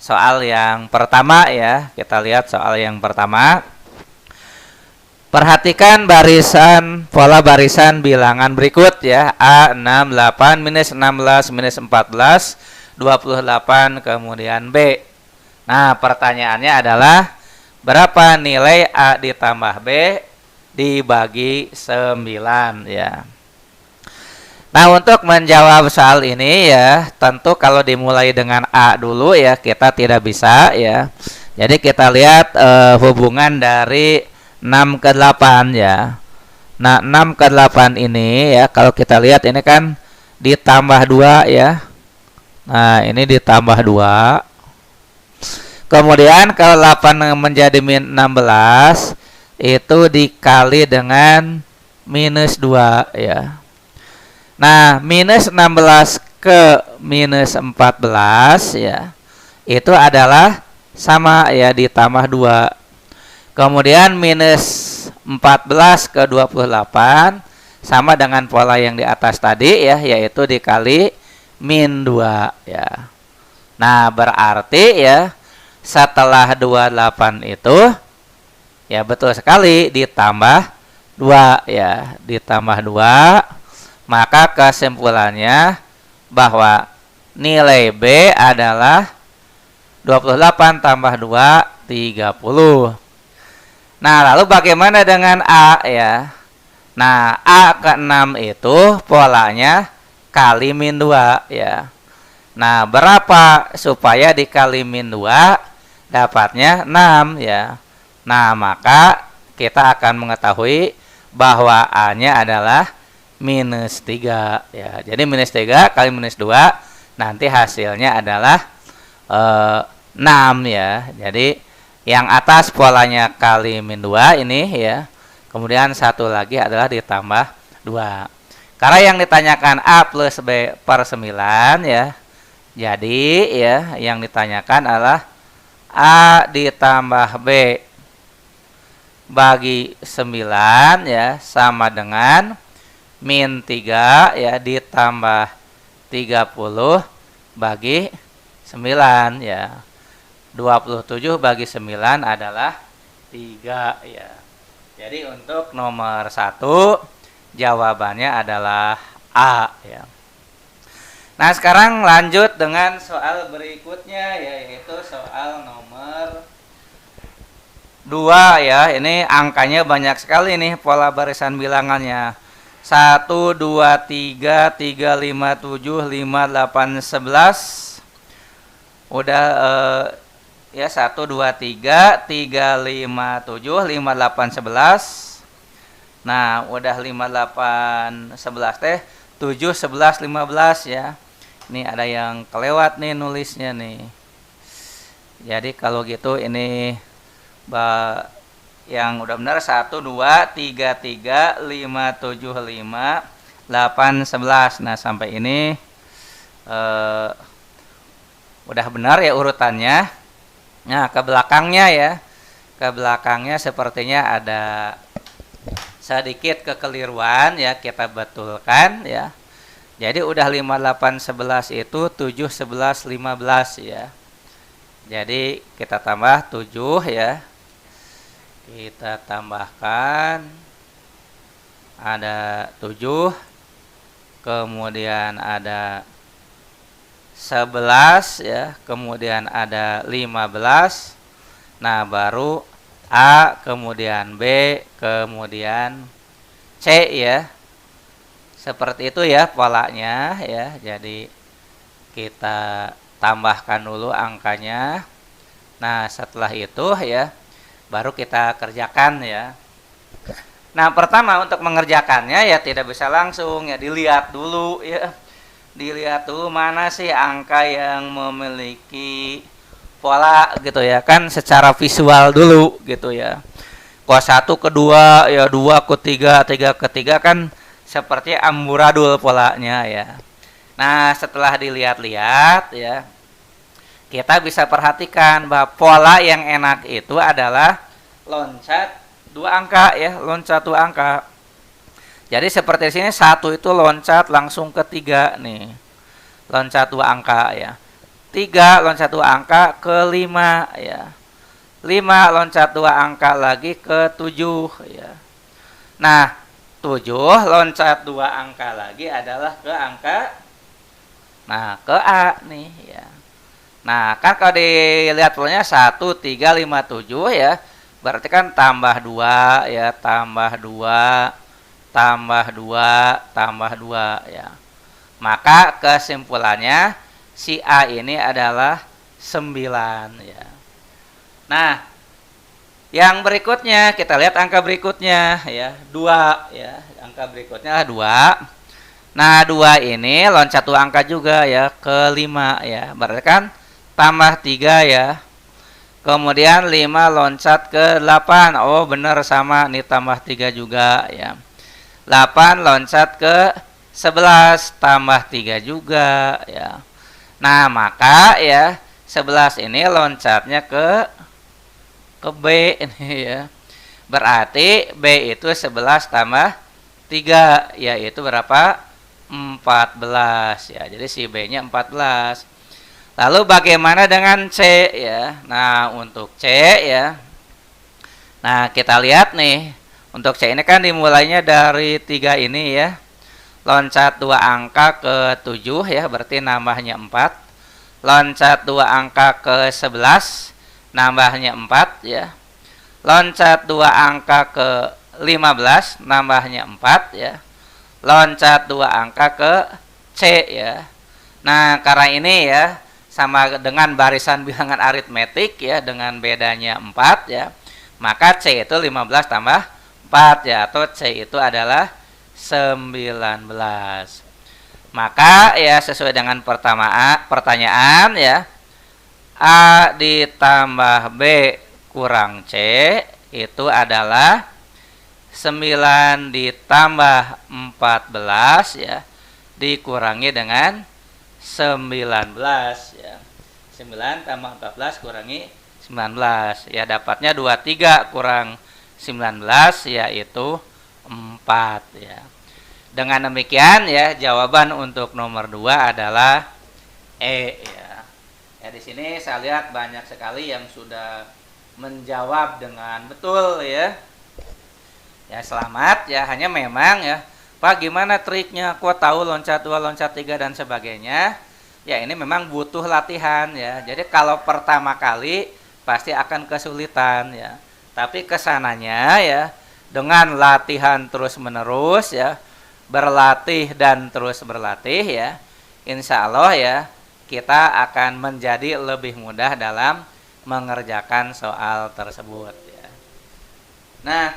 soal yang pertama ya. Kita lihat soal yang pertama. Perhatikan pola barisan bilangan berikut ya. A 68 minus 16 minus 14 28 kemudian B. Nah, pertanyaannya adalah berapa nilai A ditambah B dibagi 9 ya. Nah, untuk menjawab soal ini ya, tentu kalau dimulai dengan A dulu ya, kita tidak bisa ya. Jadi kita lihat hubungan dari 6 ke 8 ya. Nah, 6 ke 8 ini ya, kalau kita lihat ini kan ditambah 2 ya. Nah, ini ditambah 2. Kemudian kalau 8 menjadi min 16 itu dikali dengan minus 2 ya. Nah, minus 16 ke minus 14 ya, itu adalah sama ya, ditambah 2. Kemudian minus 14 ke 28 sama dengan pola yang di atas tadi ya, yaitu dikali min 2 ya. Nah, berarti ya setelah 28 itu ya betul sekali ditambah 2 ya, ditambah 2, maka kesimpulannya bahwa nilai B adalah 28 tambah 2 30. Nah, lalu bagaimana dengan A ya? Nah, A ke 6 itu polanya kali min 2 ya. Nah, berapa supaya dikali min 2 dapatnya 6 ya. Nah, maka kita akan mengetahui bahwa A-nya adalah minus 3 ya. Jadi minus 3 kali minus 2 nanti hasilnya adalah 6 ya. Jadi yang atas polanya kali min 2 ini ya. Kemudian satu lagi adalah ditambah 2. Karena yang ditanyakan A plus B per 9 ya. Jadi ya yang ditanyakan adalah A ditambah B bagi 9 ya sama dengan min 3 ya ditambah 30 bagi 9 ya. 27 bagi 9 adalah 3 ya. Jadi untuk nomor 1 jawabannya adalah A ya. Nah, sekarang lanjut dengan soal berikutnya yaitu soal nomor 2 ya. Ini angkanya banyak sekali nih pola barisan bilangannya. 1 2 3 3 5 7 5 8 11. Udah ya 1 2 3 3 5 7 5 8 11. Nah, udah 5 8 11 teh 7 11 15 ya. Ini ada yang kelewat nih nulisnya nih. Jadi kalau gitu ini yang udah benar 1 2 3 3 5 7 5 8 11. Nah, sampai ini udah benar ya urutannya. Nah, ke belakangnya ya. Ke belakangnya sepertinya ada sedikit kekeliruan ya, kita betulkan ya. Jadi udah 5 8 11 itu 7 11 15 ya. Jadi kita tambah 7 ya. Kita tambahkan ada 7, kemudian ada 11 ya, kemudian ada 15. Nah, baru A, kemudian B, kemudian C ya. Seperti itu ya polanya ya. Jadi kita tambahkan dulu angkanya. Nah, setelah itu ya baru kita kerjakan ya. Nah, pertama untuk mengerjakannya ya tidak bisa langsung ya, dilihat dulu ya. Dilihat dulu mana sih angka yang memiliki pola gitu ya, kan secara visual dulu gitu ya. Kos 1 ke 2 ya, 2 ke 3, 3 ke 3 kan seperti amburadul polanya ya. Nah, setelah dilihat-lihat ya, kita bisa perhatikan bahwa pola yang enak itu adalah loncat 2 angka ya, loncat 2 angka. Jadi seperti di sini 1 itu loncat langsung ke 3 nih. Loncat 2 angka ya. 3 loncat 2 angka ke 5 ya. 5 loncat 2 angka lagi ke 7 ya. Nah, 7 loncat 2 angka lagi adalah ke angka ke A nih ya. Nah, kan kalau dilihat polanya 1 3 5 7 ya. Berarti kan tambah 2 ya, tambah 2 tambah 2 tambah 2 ya. Maka kesimpulannya si A ini adalah 9 ya. Nah, yang berikutnya kita lihat angka berikutnya ya, 2 ya. Angka berikutnya 2. Nah, 2 ini loncat 2 angka juga ya ke 5 ya. Berarti kan tambah 3 ya. Kemudian 5 loncat ke 8. Oh, benar sama nih, tambah 3 juga ya. 8 loncat ke 11 tambah 3 juga ya. Nah, maka ya 11 ini loncatnya ke B ini ya. Berarti B itu 11 tambah 3 yaitu berapa? 14 ya. Jadi si B-nya 14. Lalu bagaimana dengan C ya? Nah, untuk C ya. Nah, kita lihat nih. Untuk C ini kan dimulainya dari 3 ini ya. Loncat 2 angka ke 7 ya, berarti nambahnya 4. Loncat 2 angka ke 11, nambahnya 4 ya. Loncat 2 angka ke 15, nambahnya 4 ya. Loncat 2 angka ke C ya. Nah, karena ini ya sama dengan barisan bilangan aritmetik ya, dengan bedanya 4 ya. Maka C itu 15 tambah 4 ya, atau C itu adalah 19. Maka ya sesuai dengan pertanyaan ya, A ditambah B kurang C itu adalah 9 ditambah 14 ya dikurangi dengan 19 ya. 9 tambah 14 kurangi 19 ya, dapatnya 23 kurang 19 yaitu 4 ya. Dengan demikian ya, jawaban untuk nomor 2 adalah E ya. Ya, di sini saya lihat banyak sekali yang sudah menjawab dengan betul ya. Ya, selamat ya, hanya memang ya, Pak gimana triknya? Kok tahu loncat 2, loncat 3 dan sebagainya? Ya, ini memang butuh latihan ya. Jadi kalau pertama kali pasti akan kesulitan ya. Tapi kesananya ya, dengan latihan terus-menerus ya, berlatih dan terus berlatih ya, insya Allah ya kita akan menjadi lebih mudah dalam mengerjakan soal tersebut ya. Nah,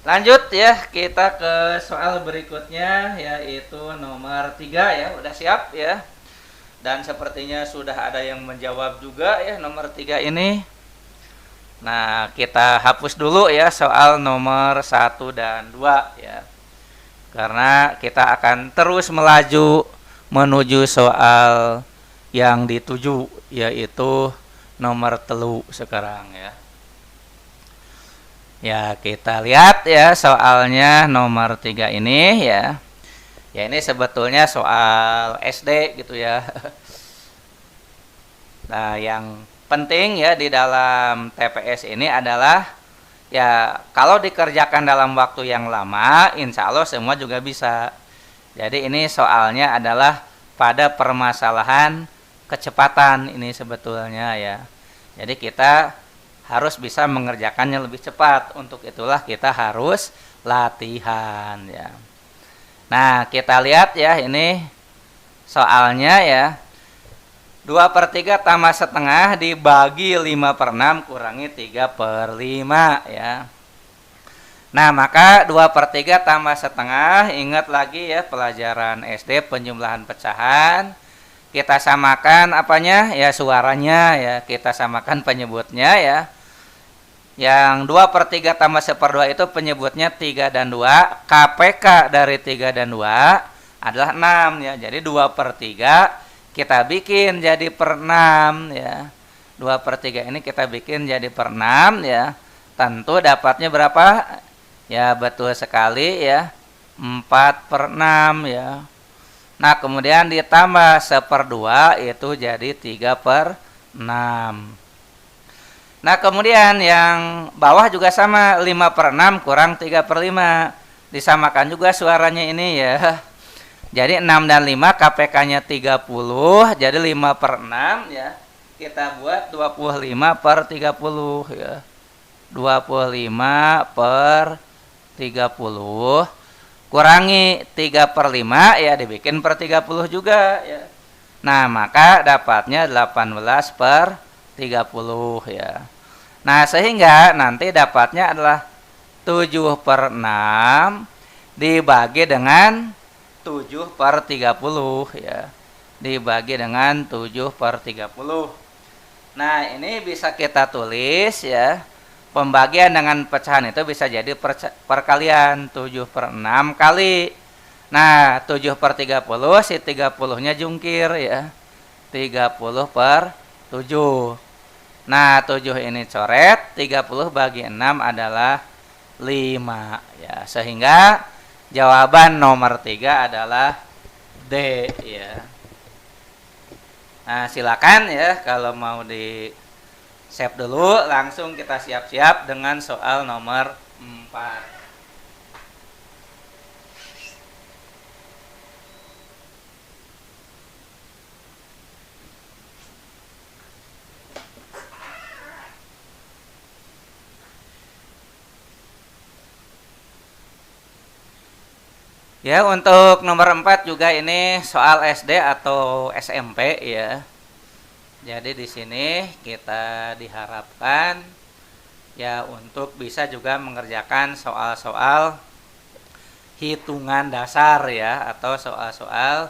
lanjut ya, kita ke soal berikutnya yaitu nomor 3 ya. Udah siap ya? Dan sepertinya sudah ada yang menjawab juga ya nomor 3 ini. Nah, kita hapus dulu ya soal nomor 1 dan 2 ya. Karena kita akan terus melaju menuju soal yang dituju, yaitu nomor 3 sekarang ya. Ya, kita lihat ya soalnya nomor 3 ini ya. Ya, ini sebetulnya soal SD gitu ya. Nah, yang penting ya di dalam TPS ini adalah ya, kalau dikerjakan dalam waktu yang lama, insya Allah semua juga bisa. Jadi ini soalnya adalah pada permasalahan kecepatan ini sebetulnya ya. Jadi kita harus bisa mengerjakannya lebih cepat. Untuk itulah kita harus latihan ya. Nah, kita lihat ya, ini soalnya ya. 2/3 tambah setengah dibagi 5/6 kurangi 3/5 ya. Nah, maka 2/3 tambah setengah, ingat lagi ya pelajaran SD penjumlahan pecahan. Kita samakan apanya? Ya suaranya ya, kita samakan penyebutnya ya. Yang 2/3 tambah 1/2 itu penyebutnya 3 dan 2. KPK dari 3 dan 2 adalah 6 ya. Jadi 2/3 kita bikin jadi 6 ya. 2/3 ini kita bikin jadi 6 ya. Tentu dapatnya berapa? Ya, betul sekali ya, 4/6 ya. Nah, kemudian ditambah 1/2 itu jadi 3/6. Nah, kemudian yang bawah juga sama, 5/6 kurang 3/5. Disamakan juga suaranya ini ya. Jadi 6 dan 5 KPK-nya 30, jadi 5/6 ya. Kita buat 25/30 ya. 25/30 kurangi 3/5 ya, dibikin per 30 juga ya. Nah, maka dapatnya 18/30 ya. Nah, sehingga nanti dapatnya adalah 7/6 dibagi dengan 7/30 ya. Dibagi dengan 7/30. Nah, ini bisa kita tulis ya. Pembagian dengan pecahan itu bisa jadi perkalian 7/6 kali. Nah, 7/30, si 30-nya jungkir ya. 30/7. Nah, 7 ini coret, 30 bagi 6 adalah 5 ya. Sehingga jawaban nomor 3 adalah D ya. Nah, silakan ya kalau mau di save dulu, langsung kita siap-siap dengan soal nomor 4. Ya, untuk nomor 4 juga ini soal SD atau SMP ya. Jadi di sini kita diharapkan ya untuk bisa juga mengerjakan soal-soal hitungan dasar ya, atau soal-soal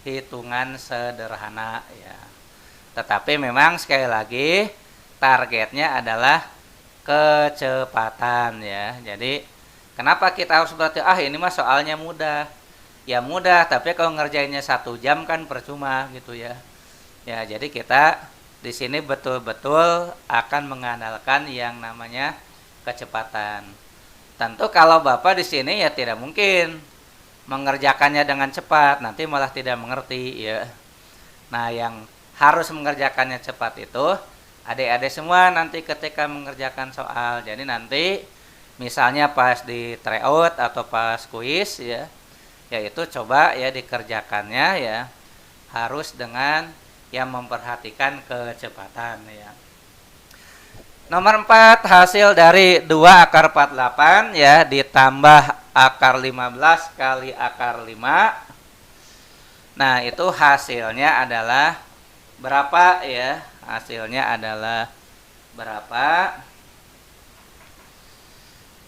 hitungan sederhana ya. Tetapi memang sekali lagi targetnya adalah kecepatan ya. Jadi kenapa kita harus berarti ini mah soalnya mudah? Ya mudah, tapi kalau ngerjainnya 1 jam kan percuma gitu ya. Ya, jadi kita di sini betul-betul akan mengandalkan yang namanya kecepatan. Tentu kalau Bapak di sini ya tidak mungkin mengerjakannya dengan cepat, nanti malah tidak mengerti ya. Nah, yang harus mengerjakannya cepat itu adik-adik semua nanti ketika mengerjakan soal. Jadi nanti misalnya pas di tryout atau pas kuis ya, yaitu coba ya dikerjakannya ya harus dengan yang memperhatikan kecepatan ya. Nomor 4, hasil dari 2 akar 48 ya ditambah akar 15 kali akar 5. Nah, itu hasilnya adalah berapa ya? Hasilnya adalah berapa?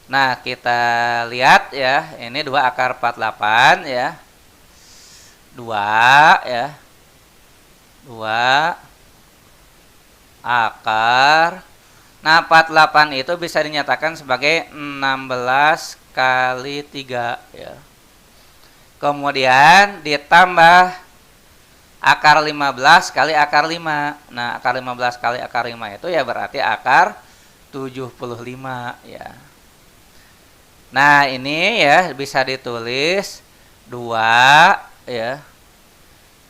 Nah, kita lihat ya, ini 2 akar 48 ya. 2 ya. 2 akar. Nah, 48 itu bisa dinyatakan sebagai 16 kali 3 ya. Kemudian ditambah akar 15 kali akar 5. Nah, akar 15 kali akar 5 itu ya berarti akar 75 ya. Nah, ini ya bisa ditulis 2 ya.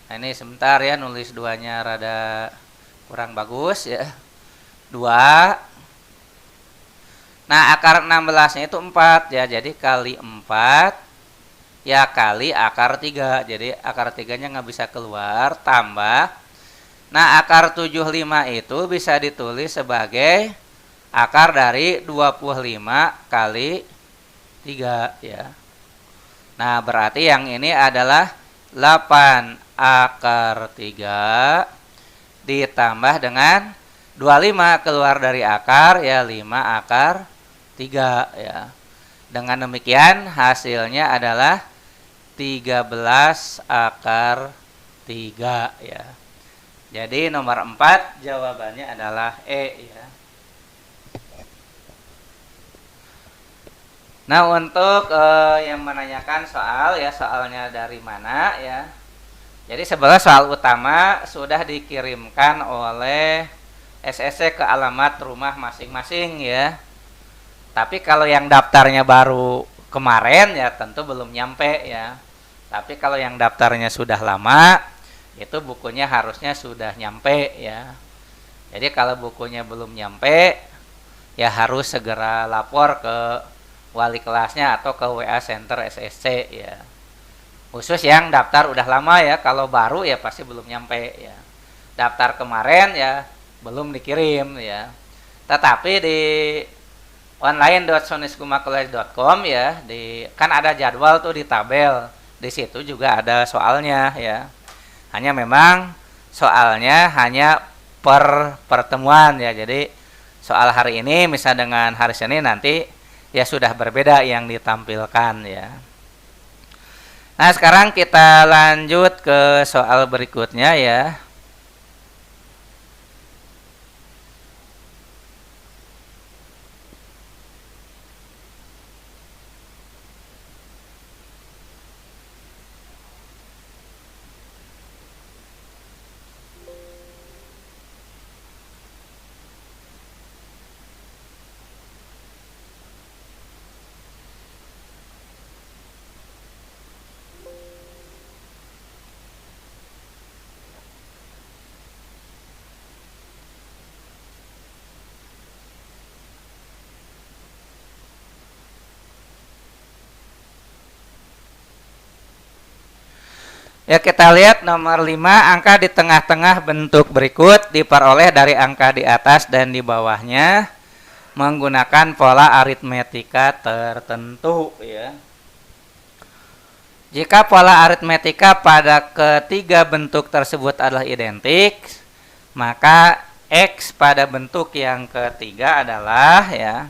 Nah, ini sebentar ya, nulis 2-nya rada kurang bagus ya. 2. Nah, akar 16-nya itu 4 ya. Jadi kali 4 ya kali akar 3. Jadi akar 3-nya nggak bisa keluar, tambah. Nah, akar 75 itu bisa ditulis sebagai akar dari 25 kali 3 ya. Nah, berarti yang ini adalah 8 akar 3 ditambah dengan 25 keluar dari akar ya 5 akar 3 ya. Dengan demikian hasilnya adalah 13 akar 3 ya. Jadi nomor 4 jawabannya adalah E ya. Nah, untuk yang menanyakan soal ya, soalnya dari mana ya. Jadi sebenarnya soal utama sudah dikirimkan oleh SSC ke alamat rumah masing-masing ya. Tapi kalau yang daftarnya baru kemarin ya tentu belum nyampe ya. Tapi kalau yang daftarnya sudah lama, itu bukunya harusnya sudah nyampe ya. Jadi kalau bukunya belum nyampe, ya harus segera lapor ke wali kelasnya atau ke WA Center SSC ya. Khusus yang daftar udah lama ya, kalau baru ya pasti belum nyampe ya. Daftar kemarin ya belum dikirim ya. Tetapi di online.soniskumakolej.com ya, kan ada jadwal tuh di tabel. Di situ juga ada soalnya ya. Hanya memang soalnya hanya per pertemuan ya. Jadi soal hari ini misal dengan hari Senin nanti ya sudah berbeda yang ditampilkan ya. Nah, sekarang kita lanjut ke soal berikutnya ya. Ya, kita lihat nomor 5, angka di tengah-tengah bentuk berikut diperoleh dari angka di atas dan di bawahnya menggunakan pola aritmetika tertentu ya. Jika pola aritmetika pada ketiga bentuk tersebut adalah identik, maka X pada bentuk yang ketiga adalah ya.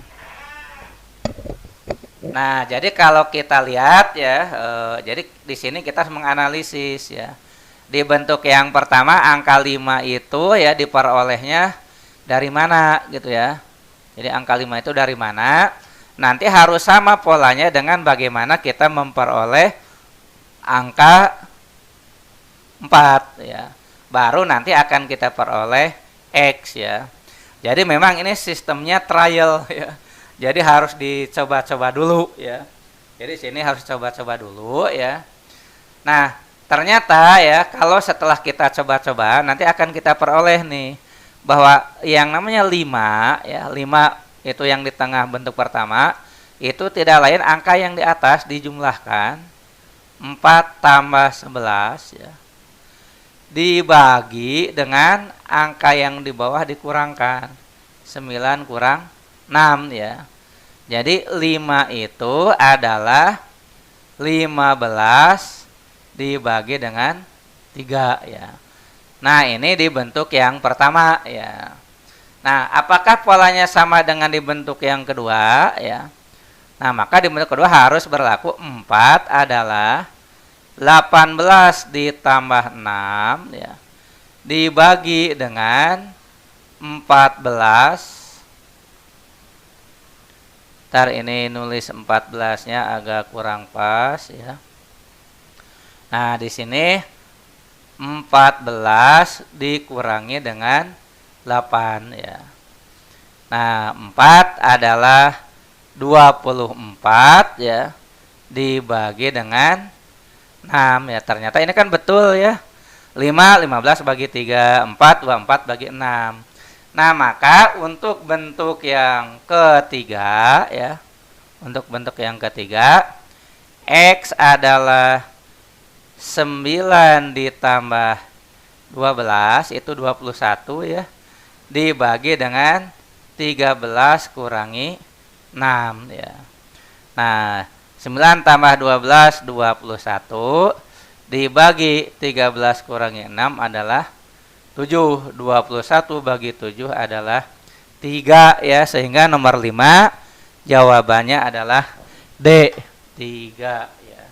Nah, jadi kalau kita lihat ya, jadi di sini kita menganalisis ya. Di bentuk yang pertama angka 5 itu ya diperolehnya dari mana gitu ya. Jadi angka 5 itu dari mana? Nanti harus sama polanya dengan bagaimana kita memperoleh angka 4 ya. Baru nanti akan kita peroleh X ya. Jadi memang ini sistemnya trial ya. Jadi harus dicoba-coba dulu ya. Jadi sini harus coba-coba dulu ya. Nah, ternyata ya kalau setelah kita coba-coba nanti akan kita peroleh nih bahwa yang namanya 5 ya, 5 itu yang di tengah bentuk pertama itu tidak lain angka yang di atas dijumlahkan 4 tambah 11 ya. Dibagi dengan angka yang di bawah dikurangkan 9 kurang 6 ya. Jadi 5 itu adalah 15 dibagi dengan 3 ya. Nah, ini di bentuk yang pertama ya. Nah, apakah polanya sama dengan di bentuk yang kedua ya? Nah, maka di bentuk kedua harus berlaku 4 adalah 18 ditambah 6 ya. Dibagi dengan 14. Ntar ini nulis 14-nya agak kurang pas ya. Nah, di sini 14 dikurangi dengan 8 ya. Nah, 4 adalah 24 ya. Dibagi dengan 6 ya. Ternyata ini kan betul ya. 15 bagi 3, 24 bagi 6. Nah, maka untuk bentuk yang ketiga ya, untuk bentuk yang ketiga X adalah 9 ditambah 12 itu 21 ya, dibagi dengan 13 kurangi 6 ya. Nah, 9 tambah 12 21 dibagi 13 kurangi 6 adalah 7, 21 bagi 7 adalah 3 ya, sehingga nomor 5 jawabannya adalah D, 3 ya.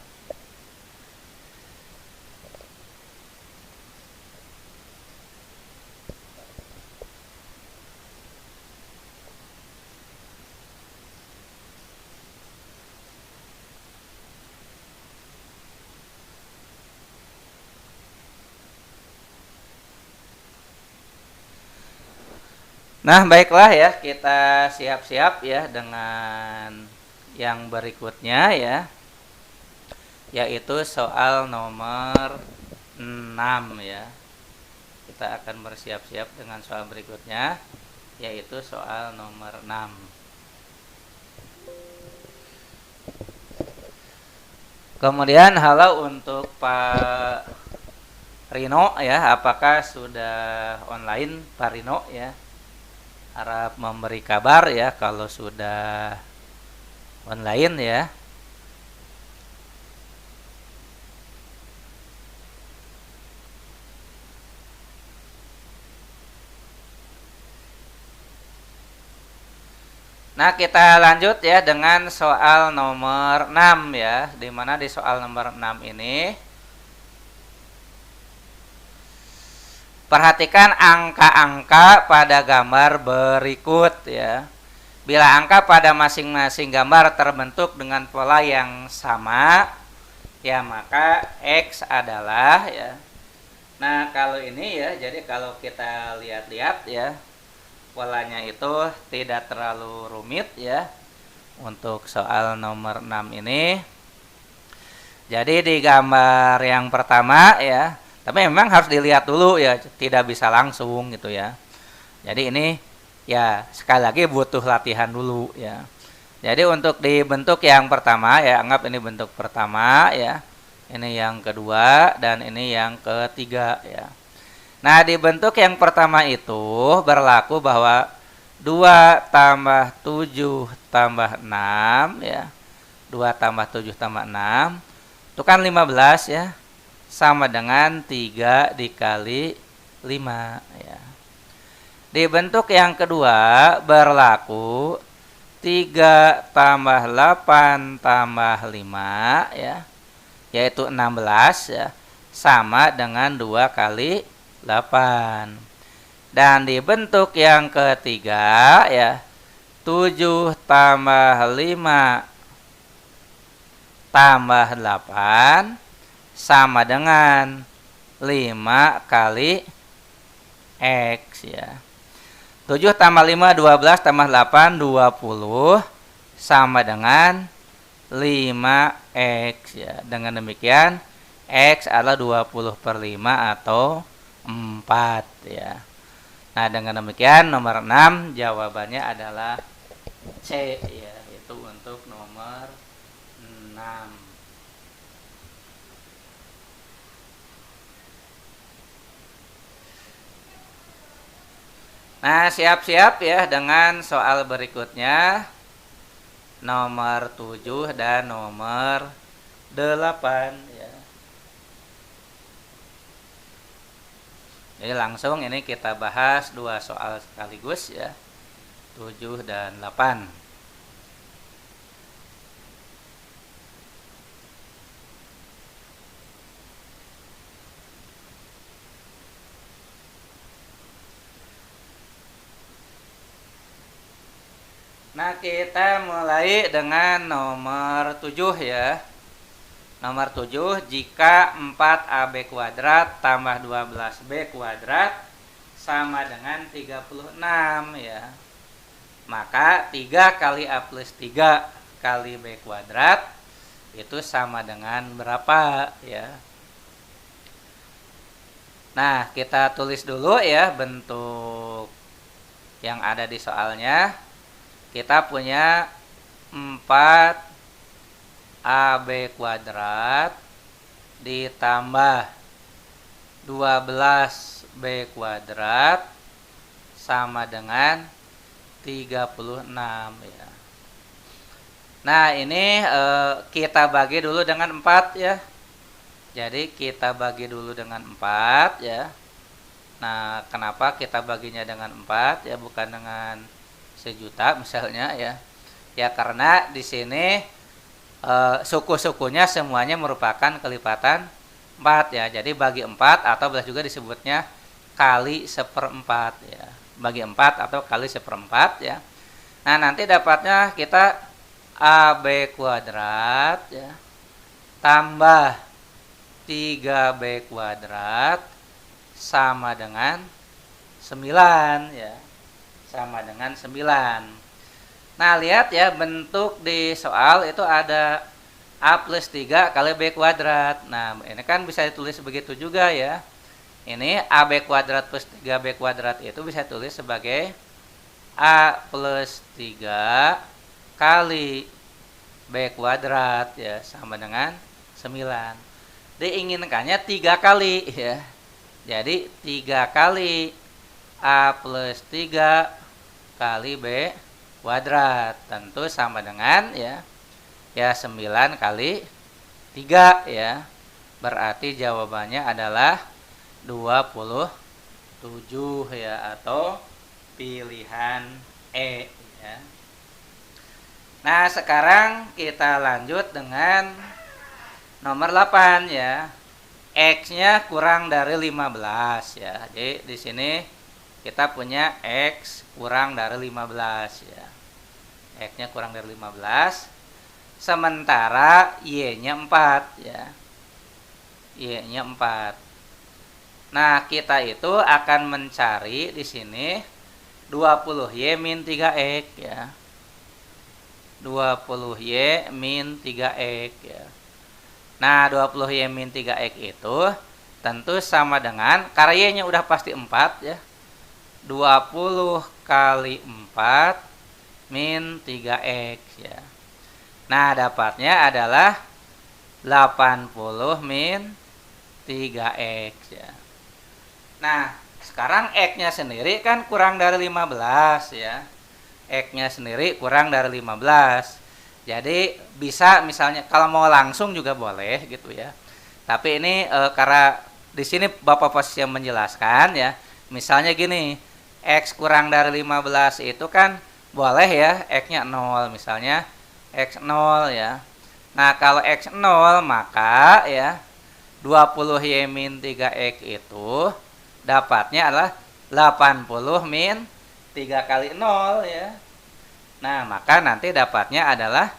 Nah, baiklah ya, kita siap-siap ya dengan yang berikutnya ya. yaitu soal nomor 6 ya. Kita akan bersiap-siap dengan soal berikutnya, yaitu soal nomor 6. Kemudian halo untuk Pak Rino ya, apakah sudah online Pak Rino ya? Harap memberi kabar ya kalau sudah online ya. Nah, kita lanjut ya dengan soal nomor 6 ya. Dimana di soal nomor 6 ini perhatikan angka-angka pada gambar berikut ya. Bila angka pada masing-masing gambar terbentuk dengan pola yang sama, ya maka X adalah ya. Nah, kalau ini ya, jadi kalau kita lihat-lihat ya, polanya itu tidak terlalu rumit ya untuk soal nomor 6 ini. Jadi di gambar yang pertama ya, tapi memang harus dilihat dulu ya, tidak bisa langsung gitu ya. Jadi ini ya sekali lagi butuh latihan dulu ya. Jadi untuk di bentuk yang pertama ya, anggap ini bentuk pertama ya, ini yang kedua dan ini yang ketiga ya. Nah, di bentuk yang pertama itu berlaku bahwa 2 tambah 7 tambah 6 ya. 2 tambah 7 tambah 6 itu kan 15 ya. Sama dengan 3 dikali 5 ya. Di bentuk yang kedua berlaku 3 tambah 8 tambah 5 ya. Yaitu 16 ya. Sama dengan 2 kali 8. Dan di bentuk yang ketiga ya, 7 tambah 5 tambah 8 sama dengan 5 kali X ya. 7 tambah 5 12 tambah 8 20 sama dengan 5X ya. Dengan demikian X adalah 20/5 atau 4 ya. Nah, dengan demikian nomor 6 jawabannya adalah C ya, itu untuk nomor 6. Nah, siap-siap ya dengan soal berikutnya nomor 7 dan nomor 8 ya. Jadi langsung ini kita bahas 2 soal sekaligus ya, 7 dan 8. Nah, kita mulai dengan nomor 7 ya. Nomor 7, jika 4AB kuadrat tambah 12B kuadrat sama dengan 36 ya. Maka 3 kali A plus 3 kali B kuadrat itu sama dengan berapa ya. Nah, kita tulis dulu ya bentuk yang ada di soalnya. Kita punya 4 AB kuadrat ditambah 12B kuadrat sama dengan 36 ya. Nah, ini kita bagi dulu dengan 4 ya. Jadi kita bagi dulu dengan 4 ya. Nah, kenapa kita baginya dengan 4 ya, bukan dengan 1.000.000 misalnya ya. Ya karena di sini suku-sukunya semuanya merupakan kelipatan 4 ya. Jadi bagi 4 atau bisa juga disebutnya kali 1/4 ya. Bagi 4 atau kali 1/4 ya. Nah, nanti dapatnya kita AB kuadrat ya tambah 3B kuadrat sama dengan 9 ya. Sama dengan 9. Nah, lihat ya bentuk di soal itu ada A plus 3 kali B kuadrat. Nah, ini kan bisa ditulis begitu juga ya. Ini AB kuadrat plus 3B kuadrat itu bisa ditulis sebagai A plus 3 kali B kuadrat ya, sama dengan 9. Diinginkannya 3 kali ya. Jadi 3 kali A plus 3 kali B kuadrat. Tentu sama dengan ya 9 kali 3 ya. Berarti jawabannya adalah 27 ya, atau pilihan E ya. Nah, sekarang kita lanjut dengan nomor 8 ya. X-nya kurang dari 15 ya. Jadi di sini kita punya X kurang dari 15 ya. X-nya kurang dari 15. Sementara Y-nya 4 ya. Y-nya 4. Nah, kita itu akan mencari di sini 20Y min 3X ya. 20Y min 3X ya. Nah, 20Y min 3X itu tentu sama dengan, karena Y-nya udah pasti 4 ya. 20 kali 4 min 3X ya. Nah, dapatnya adalah 80 min 3X ya. Nah, sekarang X-nya sendiri kan kurang dari 15 ya. X-nya sendiri kurang dari 15. Jadi bisa misalnya kalau mau langsung juga boleh gitu ya. Tapi ini karena di sini Bapak posisi yang menjelaskan ya. Misalnya gini, X kurang dari 15 itu kan boleh ya X-nya 0 misalnya. X 0 ya. Nah, kalau X 0 maka ya 20Y min 3X itu dapatnya adalah 80 min 3 kali 0 ya. Nah, maka nanti dapatnya adalah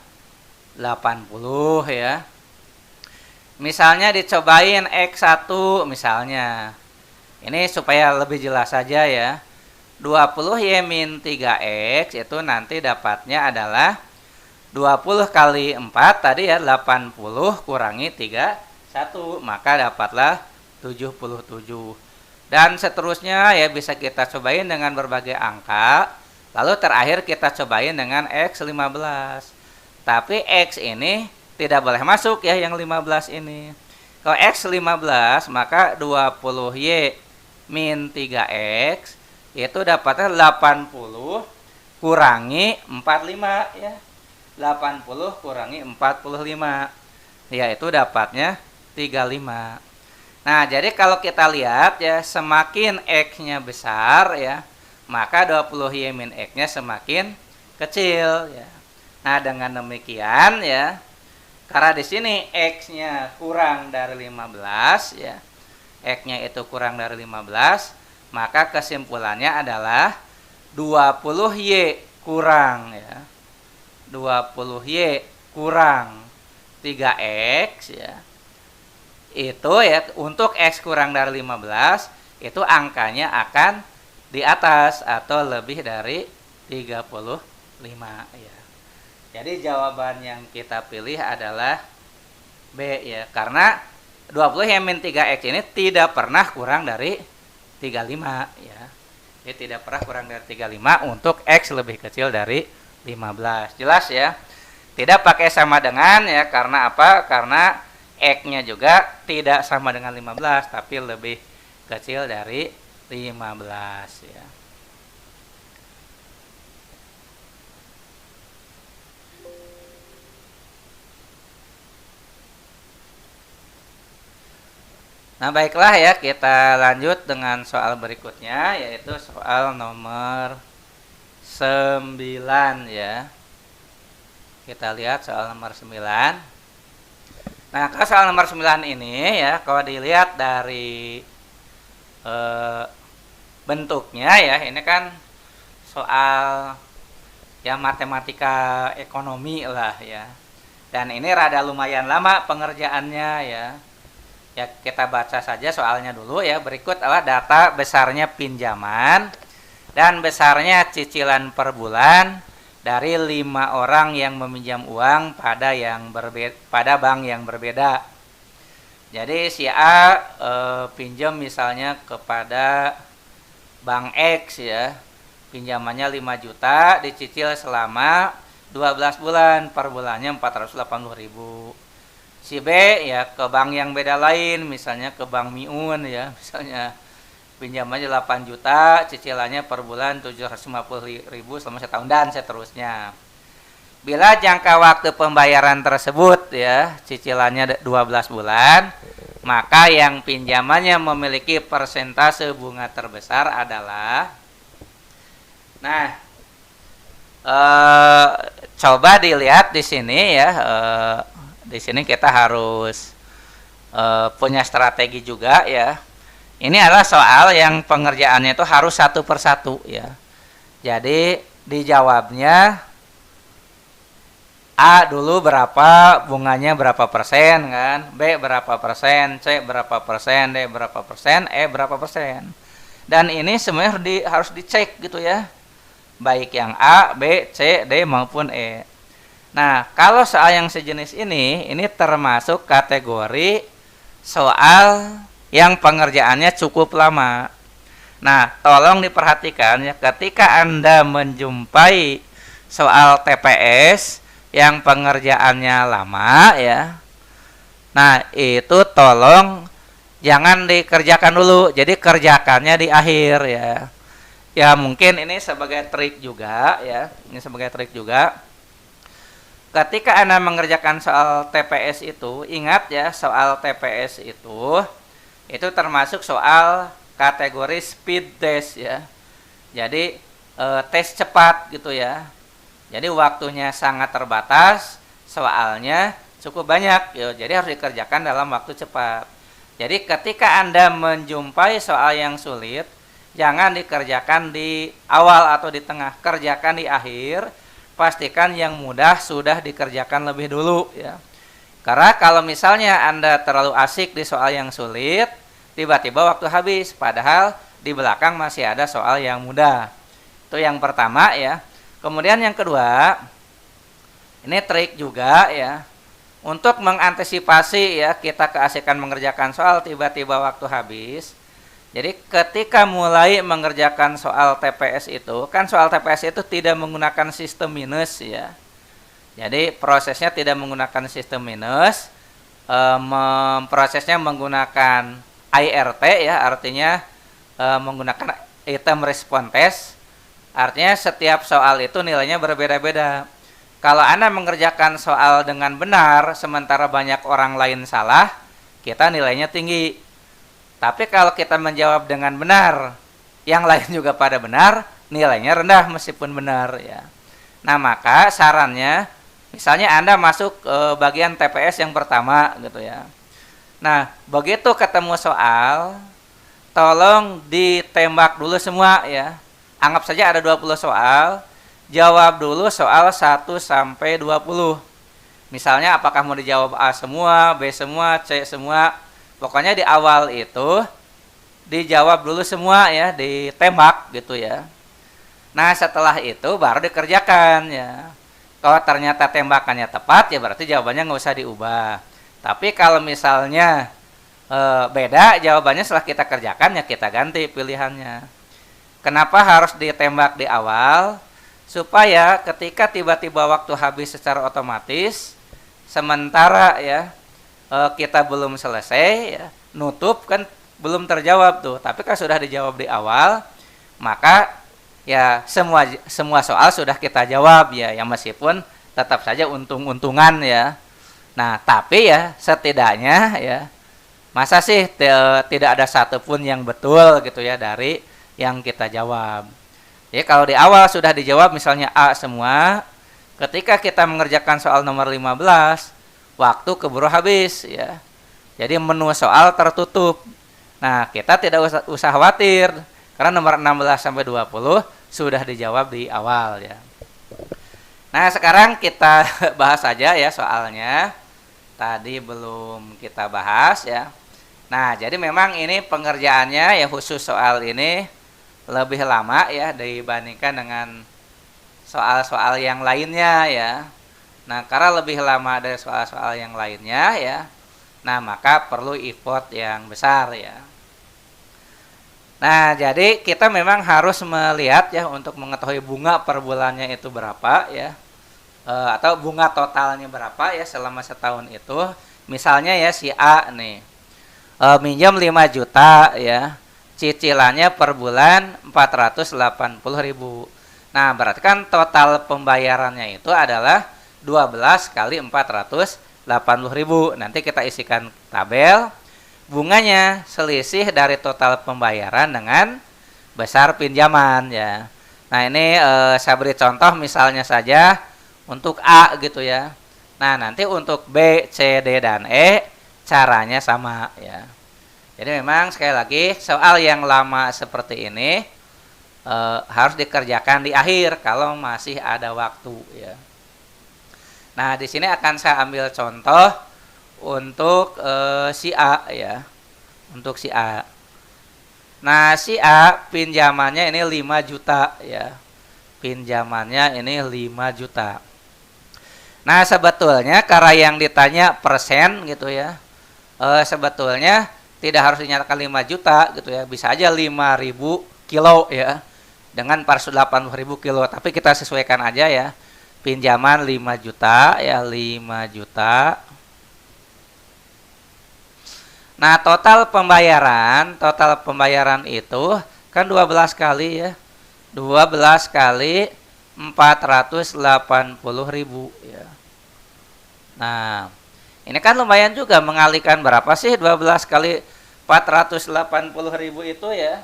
80 ya. Misalnya dicobain X1 misalnya. Ini supaya lebih jelas saja ya. 20Y min 3X itu nanti dapatnya adalah 20 kali 4 tadi ya, 80 kurangi 31, maka dapatlah 77. Dan seterusnya ya bisa kita cobain dengan berbagai angka. Lalu terakhir kita cobain dengan X15. Tapi X ini tidak boleh masuk ya yang 15 ini. Kalau X15 maka 20Y min 3X itu dapatnya 80 kurangi 45 ya. 80 kurangi 45. Yaitu dapatnya 35. Nah, jadi kalau kita lihat ya, semakin X-nya besar ya, maka 20Y min X-nya semakin kecil ya. Nah, dengan demikian ya, karena di sini X-nya kurang dari 15 ya. X-nya itu kurang dari 15, maka kesimpulannya adalah 20Y kurang ya. 20Y kurang 3X ya. Itu ya untuk X kurang dari 15 itu angkanya akan di atas atau lebih dari 35 ya. Jadi jawaban yang kita pilih adalah B ya, karena 20 min 3X ini tidak pernah kurang dari 35 ya. Jadi tidak pernah kurang dari 35 untuk X lebih kecil dari 15. Jelas ya? Tidak pakai sama dengan ya, karena apa? Karena X-nya juga tidak sama dengan 15 tapi lebih kecil dari 15 ya. Nah, baiklah ya, kita lanjut dengan soal berikutnya, yaitu soal nomor 9 ya. Kita lihat soal nomor 9. Nah, ke soal nomor 9 ini ya, kalau dilihat dari bentuknya ya, ini kan soal ya matematika ekonomi lah ya. Dan ini rada lumayan lama pengerjaannya ya. Ya, kita baca saja soalnya dulu ya. Berikut adalah data besarnya pinjaman dan besarnya cicilan per bulan dari 5 orang yang meminjam uang pada bank yang berbeda. Jadi si A pinjam misalnya kepada Bank X ya, pinjamannya 5 juta, dicicil selama 12 bulan, per bulannya 480.000. Si B ya ke bank yang beda lain, misalnya ke Bank Miun ya, misalnya pinjamannya 8 juta, cicilannya per bulan 750.000 selama setahun dan seterusnya. Bila jangka waktu pembayaran tersebut ya, cicilannya 12 bulan, maka yang pinjamannya memiliki persentase bunga terbesar adalah, nah, coba dilihat di sini ya. Di sini kita harus punya strategi juga ya. Ini adalah soal yang pengerjaannya itu harus satu persatu ya. Jadi dijawabnya A dulu berapa, bunganya berapa persen kan, B berapa persen, C berapa persen, D berapa persen, E berapa persen. Dan ini sebenarnya harus dicek gitu ya, baik yang A, B, C, D maupun E. Nah, kalau soal yang sejenis ini termasuk kategori soal yang pengerjaannya cukup lama. Nah, tolong diperhatikan ya, ketika Anda menjumpai soal TPS yang pengerjaannya lama ya, nah itu tolong jangan dikerjakan dulu, jadi kerjakannya di akhir ya. Ya mungkin ini sebagai trik juga ya, ini sebagai trik juga. Ketika Anda mengerjakan soal TPS itu, ingat ya, soal TPS itu termasuk soal kategori speed test ya. Jadi tes cepat gitu ya. Jadi waktunya sangat terbatas, soalnya cukup banyak ya, jadi harus dikerjakan dalam waktu cepat. Jadi ketika Anda menjumpai soal yang sulit, jangan dikerjakan di awal atau di tengah, kerjakan di akhir. Pastikan yang mudah sudah dikerjakan lebih dulu ya. Karena kalau misalnya Anda terlalu asik di soal yang sulit, tiba-tiba waktu habis, padahal di belakang masih ada soal yang mudah. Itu yang pertama ya. Kemudian yang kedua, ini trik juga ya, untuk mengantisipasi ya kita keasikan mengerjakan soal tiba-tiba waktu habis. Jadi ketika mulai mengerjakan soal TPS itu, kan soal TPS itu tidak menggunakan sistem minus ya. Jadi prosesnya tidak menggunakan sistem minus, prosesnya menggunakan IRT ya, artinya menggunakan item response test. Artinya setiap soal itu nilainya berbeda-beda. Kalau Anda mengerjakan soal dengan benar, sementara banyak orang lain salah, kita nilainya tinggi. Tapi kalau kita menjawab dengan benar, yang lain juga pada benar, nilainya rendah meskipun benar ya. Nah maka sarannya, misalnya Anda masuk ke bagian TPS yang pertama gitu ya. Nah begitu ketemu soal, tolong ditembak dulu semua ya. Anggap saja ada 20 soal, jawab dulu soal 1 sampai 20. Misalnya apakah mau dijawab A semua, B semua, C semua. Pokoknya di awal itu dijawab dulu semua ya, ditembak gitu ya. Nah, setelah itu baru dikerjakan ya. Kalau ternyata tembakannya tepat ya berarti jawabannya nggak usah diubah. Tapi kalau misalnya beda jawabannya setelah kita kerjakan ya kita ganti pilihannya. Kenapa harus ditembak di awal? Supaya ketika tiba-tiba waktu habis secara otomatis, sementara ya kita belum selesai ya, nutup kan belum terjawab tuh, tapi kan sudah dijawab di awal, maka ya semua soal sudah kita jawab ya, yang meskipun tetap saja untung-untungan ya. Nah, tapi ya setidaknya ya, masa sih tidak ada satupun yang betul gitu ya dari yang kita jawab. Jadi kalau di awal sudah dijawab misalnya A semua, ketika kita mengerjakan soal nomor 15, waktu keburu habis ya. Jadi menu soal tertutup. Nah, kita tidak usah khawatir karena nomor 16 sampai 20 sudah dijawab di awal ya. Nah, sekarang kita bahas saja ya soalnya. Tadi belum kita bahas ya. Nah, jadi memang ini pengerjaannya ya khusus soal ini lebih lama ya dibandingkan dengan soal-soal yang lainnya ya. Nah, karena lebih lama dari soal-soal yang lainnya ya. Nah, maka perlu effort yang besar ya. Nah, jadi kita memang harus melihat ya untuk mengetahui bunga per bulannya itu berapa ya. Atau bunga totalnya berapa ya selama setahun itu. Misalnya ya si A nih minjam 5 juta ya. Cicilannya per bulan 480.000. Nah, berarti kan total pembayarannya itu adalah 12 kali 480.000. Nanti kita isikan tabel. Bunganya selisih dari total pembayaran dengan besar pinjaman ya. Nah, ini saya beri contoh misalnya saja untuk A gitu ya. Nah, nanti untuk B, C, D, dan E caranya sama ya. Jadi memang sekali lagi soal yang lama seperti ini harus dikerjakan di akhir kalau masih ada waktu ya. Nah, di sini akan saya ambil contoh untuk si A ya. Untuk si A. Nah, si A pinjamannya ini 5 juta ya. Pinjamannya ini 5 juta. Nah, sebetulnya karena yang ditanya persen gitu ya. Sebetulnya tidak harus dinyatakan 5 juta gitu ya. Bisa aja 5.000 kilo ya. Dengan 480.000 kilo. Tapi kita sesuaikan aja ya. Pinjaman 5 juta ya. 5 juta. Nah, total pembayaran itu kan 12 kali ya. 12 kali 480.000 ya. Nah, ini kan lumayan juga mengalihkan berapa sih 12 kali 480.000 itu ya.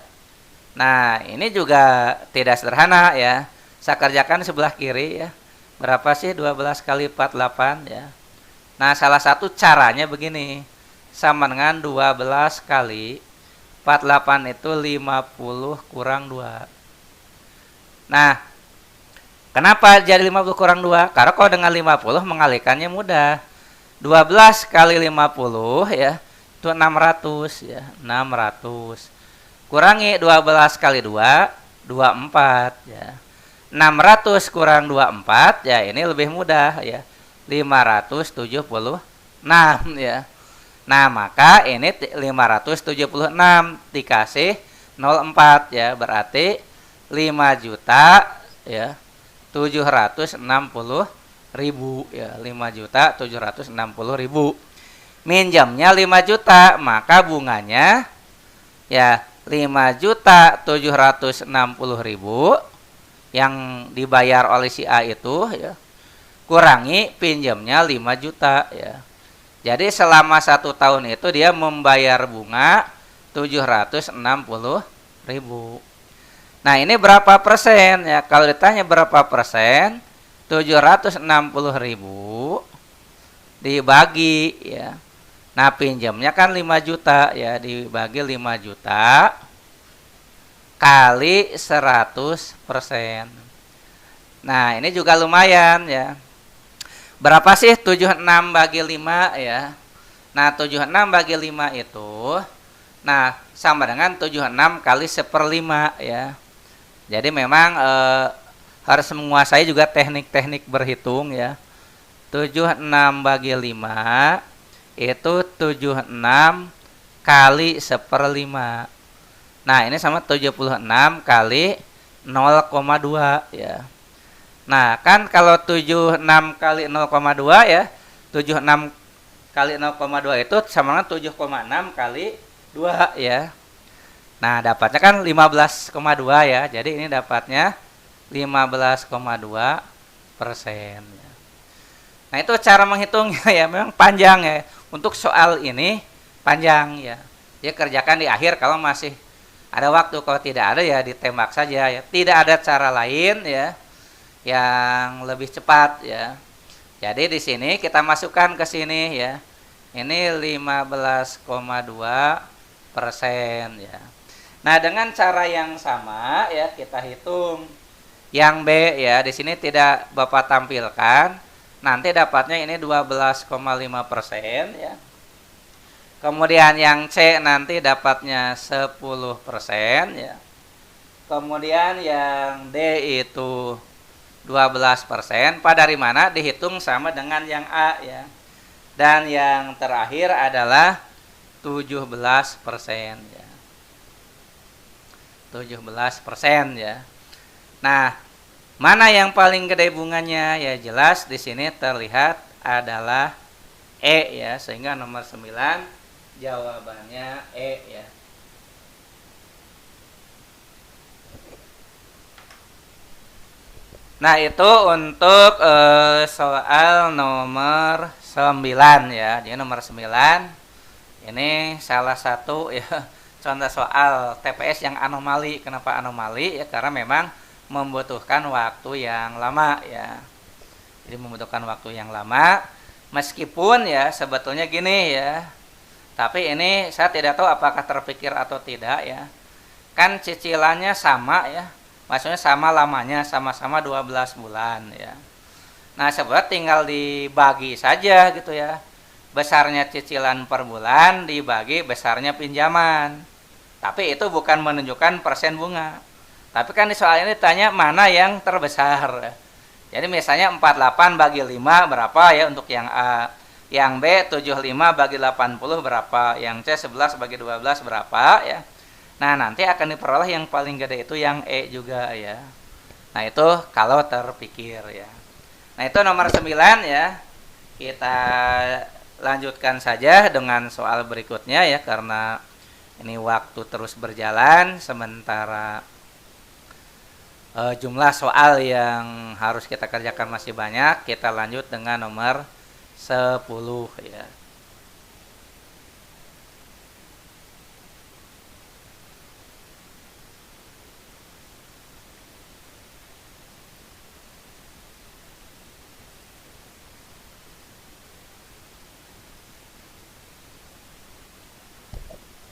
Nah, ini juga tidak sederhana ya. Saya kerjakan sebelah kiri ya. Berapa sih 12 kali 48 ya. Nah, salah satu caranya begini. Sama dengan 12 kali 48 itu 50 kurang 2. Nah, kenapa jadi 50 kurang 2? Karena kalau dengan 50 mengalihkannya mudah. 12 kali 50 ya, itu 600 ya, 600. Kurangi 12 kali 2, 24 ya. 600 kurang 24 ya, ini lebih mudah ya. 576 ya. Nah, maka ini 576 dikasih 04 ya, berarti 5 juta ya 760.000 ya, 5.760.000. Minjamnya 5 juta, maka bunganya ya 5.760.000 yang dibayar oleh si A itu ya, kurangi pinjamnya 5 juta ya. Jadi selama 1 tahun itu dia membayar bunga 760.000. Nah, ini berapa persen ya? Kalau ditanya berapa persen, 760.000 dibagi ya. Nah, pinjamnya kan 5 juta ya, dibagi 5 juta kali 100%. Nah, ini juga lumayan ya. Berapa sih 76 bagi 5 ya? Nah, 76 bagi 5 itu sama dengan 76 kali 1/5 ya. Jadi memang harus menguasai juga teknik-teknik berhitung ya. 76 bagi 5 itu 76 kali 1/5. Nah, ini sama 76 kali 0,2 ya. Nah, kan kalau 76 kali 0,2 ya, 76 kali 0,2 itu sama dengan 7,6 kali 2 ya. Nah, dapatnya kan 15,2 ya. Jadi ini dapatnya 15,2%. Nah, itu cara menghitungnya ya, memang panjang ya. Untuk soal ini panjang ya. Dia kerjakan di akhir kalau masih ada waktu. Kalau tidak ada ya ditembak saja ya. Tidak ada cara lain ya yang lebih cepat ya. Jadi di sini kita masukkan ke sini ya. Ini 15,2% ya. Nah, dengan cara yang sama ya kita hitung yang B ya. Di sini tidak Bapak tampilkan. Nanti dapatnya ini 12,5% ya. Kemudian yang C nanti dapatnya 10% ya. Kemudian yang D itu 12%. Pada dari mana dihitung sama dengan yang A ya. Dan yang terakhir adalah 17% ya. 17% ya. Nah, mana yang paling gede bunganya? Ya jelas di sini terlihat adalah E ya, sehingga nomor 9 jawabannya E ya. Nah, itu untuk soal nomor 9 ya. Jadi nomor 9 ini salah satu ya contoh soal TPS yang anomali. Kenapa anomali? Ya karena memang membutuhkan waktu yang lama ya. Jadi membutuhkan waktu yang lama. Meskipun ya sebetulnya gini ya. Tapi ini saya tidak tahu apakah terpikir atau tidak ya. Kan cicilannya sama ya. Maksudnya sama lamanya, sama-sama 12 bulan ya. Nah, sebenarnya tinggal dibagi saja gitu ya. Besarnya cicilan per bulan dibagi besarnya pinjaman. Tapi itu bukan menunjukkan persen bunga. Tapi kan di soal ini tanya mana yang terbesar. Jadi misalnya 48 bagi 5 berapa ya untuk yang A. Yang B 75 bagi 80 berapa. Yang C 11 bagi 12 berapa ya. Nah, nanti akan diperoleh yang paling gede itu yang E juga ya. Nah, itu kalau terpikir ya. Nah, itu nomor 9 ya. Kita lanjutkan saja dengan soal berikutnya ya, karena ini waktu terus berjalan sementara jumlah soal yang harus kita kerjakan masih banyak. Kita lanjut dengan nomor 10 ya.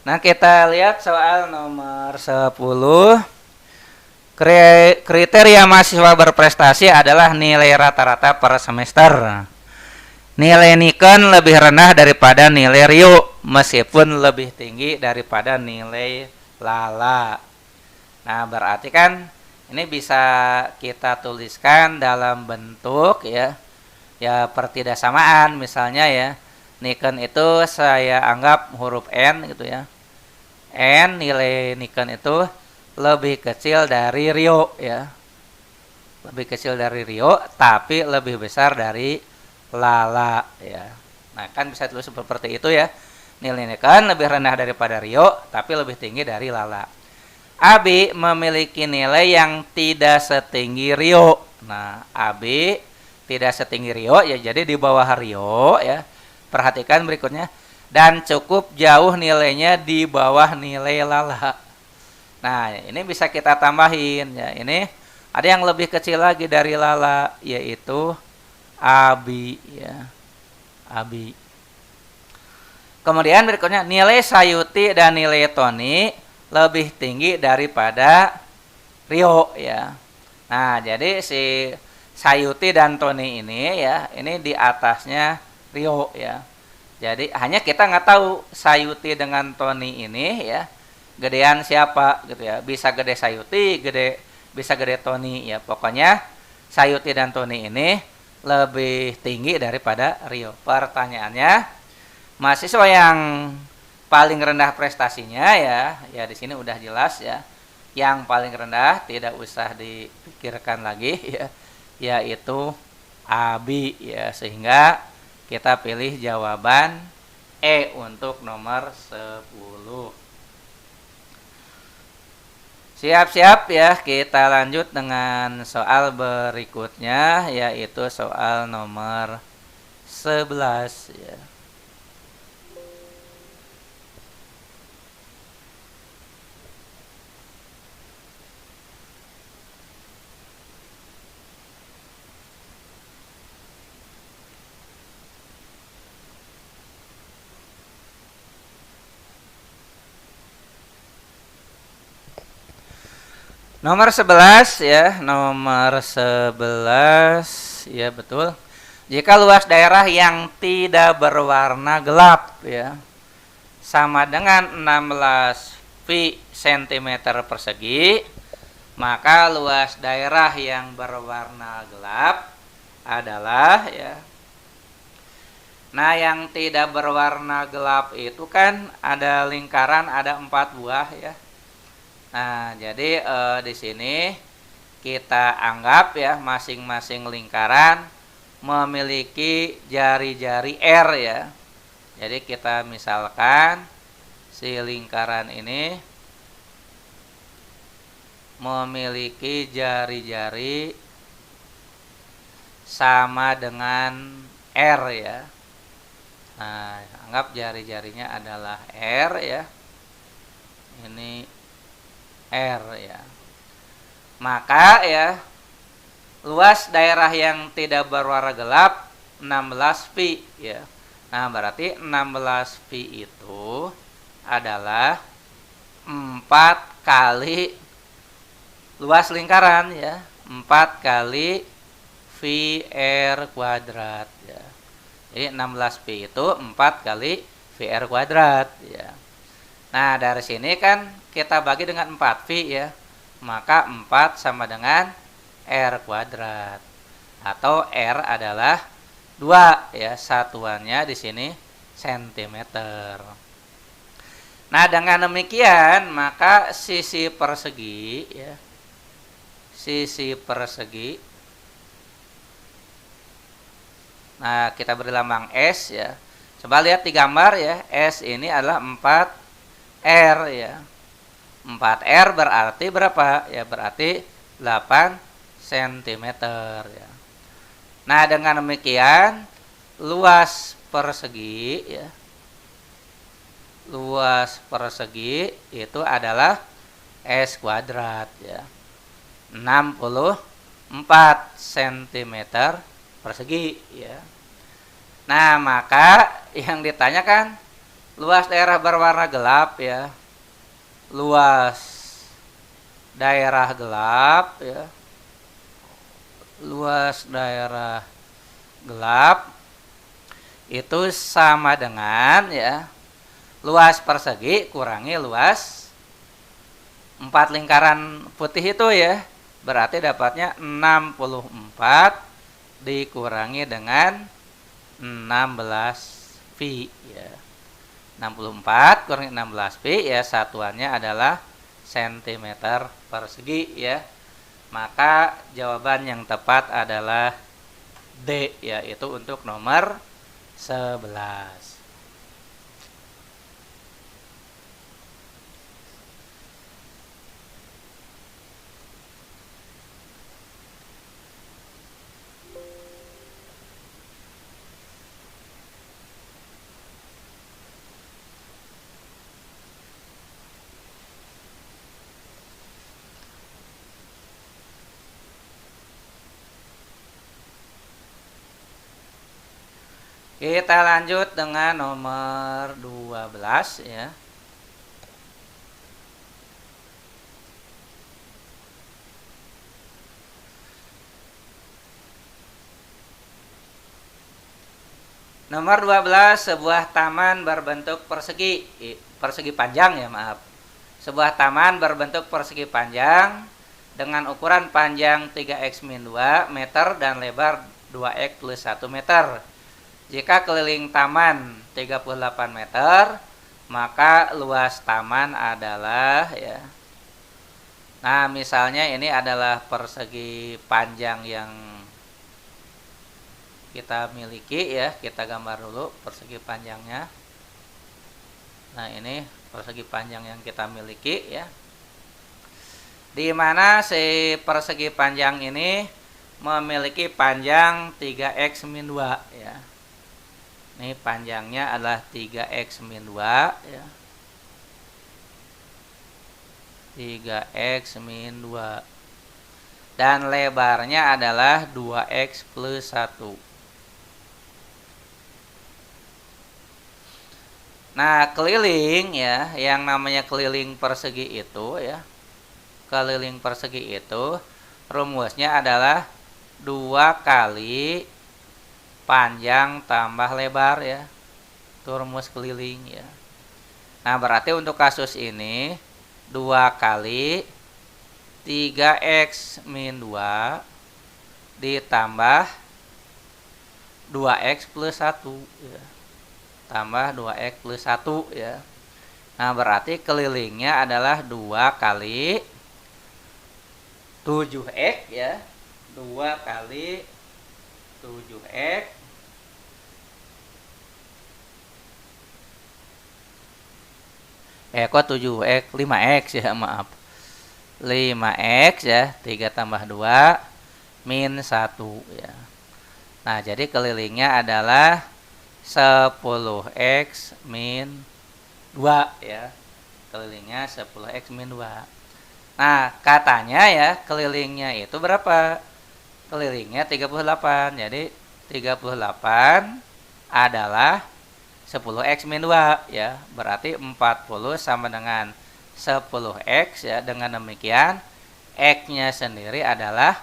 Nah, kita lihat soal nomor 10. Kriteria mahasiswa berprestasi adalah nilai rata-rata per semester. Nilai Nikon lebih rendah daripada nilai Rio, meskipun lebih tinggi daripada nilai Lala. Nah, berarti kan ini bisa kita tuliskan dalam bentuk ya pertidaksamaan. Misalnya ya, Nikon itu saya anggap huruf N gitu ya. N nilai Nikon itu lebih kecil dari Rio ya. Lebih kecil dari Rio tapi lebih besar dari Lala ya. Nah, kan bisa tulis seperti itu ya. Nilai Nikon lebih rendah daripada Rio tapi lebih tinggi dari Lala. AB memiliki nilai yang tidak setinggi Rio. Nah, AB tidak setinggi Rio ya, jadi di bawah Rio ya. Perhatikan berikutnya. Dan cukup jauh nilainya di bawah nilai Lala. Nah, ini bisa kita tambahin ya. Ini ada yang lebih kecil lagi dari Lala, yaitu Abi ya. Abi. Kemudian berikutnya nilai Sayuti dan nilai Tony lebih tinggi daripada Rio ya. Nah, jadi si Sayuti dan Tony ini ya, ini di atasnya Rio ya. Jadi hanya kita nggak tahu Sayuti dengan Tony ini ya gedean siapa gitu ya. Bisa gede Sayuti, bisa gede Tony ya. Pokoknya Sayuti dan Tony ini lebih tinggi daripada Rio. Pertanyaannya, mahasiswa yang paling rendah prestasinya ya di sini udah jelas ya. Yang paling rendah tidak usah dipikirkan lagi ya, yaitu Abi ya, sehingga kita pilih jawaban E untuk nomor 10. Siap-siap ya, kita lanjut dengan soal berikutnya, yaitu soal nomor 11 ya. Nomor 11 ya, nomor 11 ya betul. Jika luas daerah yang tidak berwarna gelap ya sama dengan 16 pi cm persegi, maka luas daerah yang berwarna gelap adalah ya. Nah, yang tidak berwarna gelap itu kan ada lingkaran, ada 4 buah ya. Nah, jadi di sini kita anggap ya masing-masing lingkaran memiliki jari-jari R ya. Jadi kita misalkan si lingkaran ini memiliki jari-jari sama dengan R ya. Nah, anggap jari-jarinya adalah R ya. Ini R ya. Maka ya luas daerah yang tidak berwarna gelap 16 pi ya. Nah, berarti 16 pi itu adalah 4 kali luas lingkaran ya. 4 kali VR kuadrat ya. Jadi 16 pi itu 4 kali VR kuadrat ya. Nah, dari sini kan kita bagi dengan 4 pi ya. Maka 4 sama dengan R kuadrat. Atau R adalah 2 ya, satuannya di sini sentimeter. Nah, dengan demikian maka sisi persegi ya. Sisi persegi. Nah, kita beri lambang S ya. Coba lihat di gambar ya. S ini adalah 4R ya. 4R berarti berapa? Ya, berarti 8 cm ya. Nah, dengan demikian luas persegi ya. Luas persegi itu adalah S kuadrat ya. 64 cm persegi ya. Nah, maka yang ditanyakan luas daerah berwarna gelap ya. Luas daerah gelap ya. Luas daerah gelap itu sama dengan ya luas persegi kurangi luas 4 lingkaran putih itu ya. Berarti dapatnya 64 dikurangi dengan 16 pi ya. 64 kurangi 16 pi ya, satuannya adalah sentimeter persegi ya. Maka jawaban yang tepat adalah D, yaitu untuk nomor 11. Kita lanjut dengan nomor 12 ya. Nomor 12, sebuah taman berbentuk persegi panjang ya, maaf. Sebuah taman berbentuk persegi panjang dengan ukuran panjang 3x-2 meter dan lebar 2x plus 1 meter. Jika keliling taman 38 meter, maka luas taman adalah ya. Nah, misalnya ini adalah persegi panjang yang kita miliki ya. Kita gambar dulu persegi panjangnya. Nah, ini persegi panjang yang kita miliki ya. Di mana si persegi panjang ini memiliki panjang 3x-2 ya. Ini panjangnya adalah 3x-2 ya. 3x-2. Dan lebarnya adalah 2x plus 1. Nah, keliling ya, yang namanya keliling persegi itu ya. Keliling persegi itu rumusnya adalah 2 kali panjang tambah lebar ya. Itu rumus keliling ya. Nah, berarti untuk kasus ini 2 kali 3x min 2 ditambah 2x plus 1 ya. Tambah 2x plus 1 ya. Nah, berarti kelilingnya adalah 2 kali 7x ya. 2 kali 7x kok 7x 5x ya, maaf. 5x ya, 3 tambah 2 min 1 ya. Nah, jadi kelilingnya adalah 10x min 2 ya. Kelilingnya 10x min 2. Nah, katanya ya kelilingnya itu berapa? Kelilingnya 38. Jadi 38 adalah 10x min 2 ya. Berarti 40 sama dengan 10x ya. Dengan demikian x-nya sendiri adalah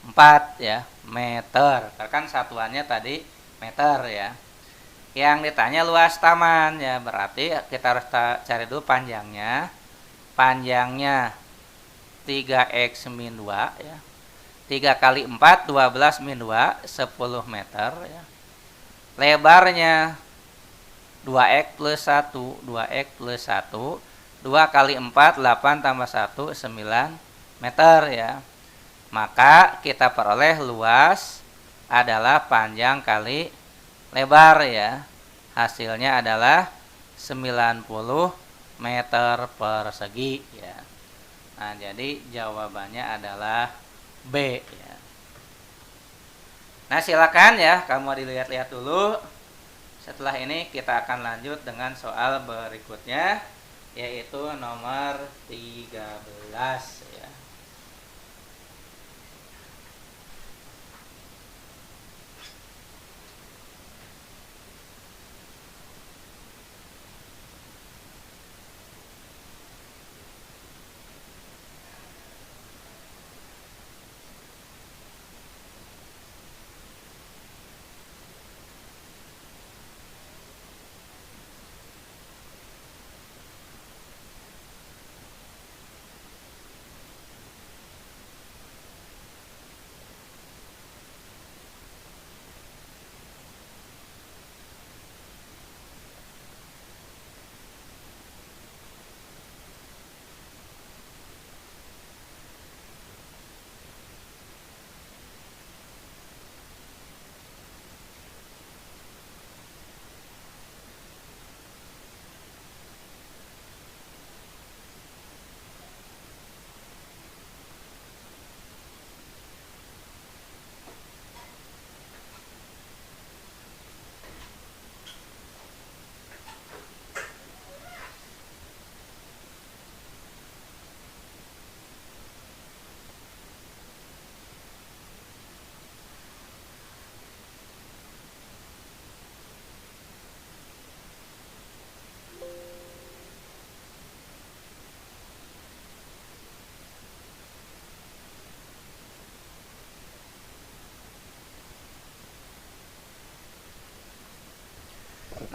4 ya, meter. Kan satuannya tadi meter ya. Yang ditanya luas taman ya, berarti kita harus cari dulu panjangnya. Panjangnya 3x min 2 ya. 3 kali 4 12 min 2 10 meter ya. Lebarnya 2x plus 1, 2x plus 1, 2 kali 4 8 tambah 1 9 meter ya. Maka kita peroleh luas adalah panjang kali lebar ya. Hasilnya adalah 90 meter persegi ya. Nah, jadi jawabannya adalah B ya. Nah, silakan ya kamu dilihat-lihat dulu. Setelah ini kita akan lanjut dengan soal berikutnya, yaitu nomor 13 ya.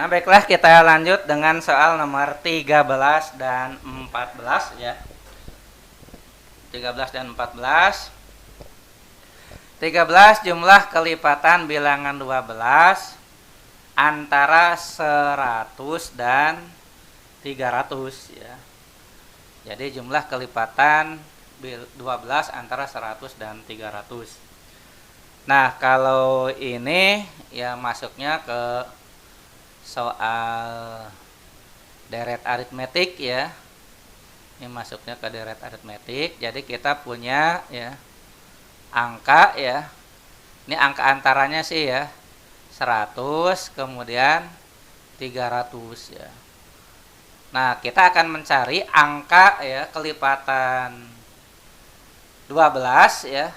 Nah, baiklah kita lanjut dengan soal nomor 13 dan 14 ya. 13 dan 14. 13 jumlah kelipatan bilangan 12 antara 100 dan 300 ya. Jadi jumlah kelipatan 12 antara 100 dan 300. Nah, kalau ini ya masuknya ke soal deret aritmetik ya. Ini masuknya ke deret aritmetik. Jadi kita punya ya angka ya. Ini angka antaranya sih ya 100 kemudian 300 ya. Nah, kita akan mencari angka ya kelipatan 12 ya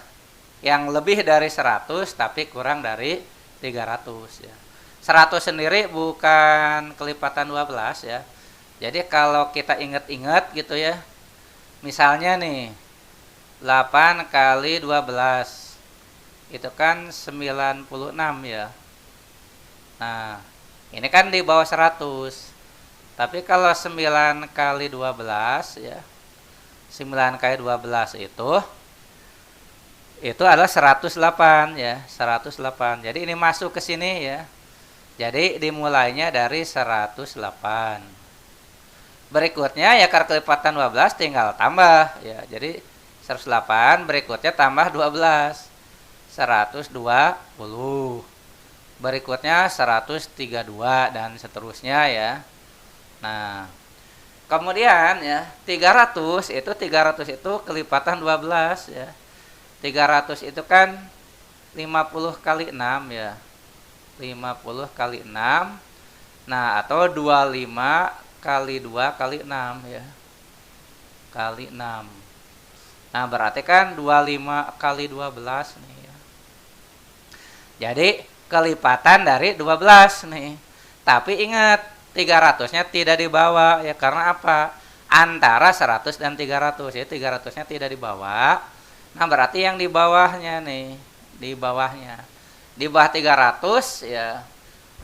yang lebih dari 100 tapi kurang dari 300 ya. 100 sendiri bukan kelipatan 12 ya. Jadi kalau kita ingat-ingat gitu ya. Misalnya nih 8 kali 12 itu kan 96 ya. Nah, ini kan di bawah 100. Tapi kalau 9 kali 12 ya 9 kali 12 itu adalah 108 ya, 108. Jadi ini masuk ke sini ya. Jadi dimulainya dari 108. Berikutnya ya akar kelipatan 12 tinggal tambah ya. Jadi 108 berikutnya tambah 12. 120. Berikutnya 132 dan seterusnya ya. Nah, kemudian ya 300 itu kelipatan 12 ya. 300 itu kan 50 kali 6 ya. 50 kali 6. Nah, atau 25 kali 2 kali 6 ya. Kali 6. Nah, berarti kan 25 kali 12 nih ya. Jadi kelipatan dari 12 nih. Tapi ingat 300-nya tidak dibawa ya, karena apa? Antara 100 dan 300 ya, 300-nya tidak dibawa. Nah, berarti yang di bawahnya nih, di bawahnya. Di bawah 300 ya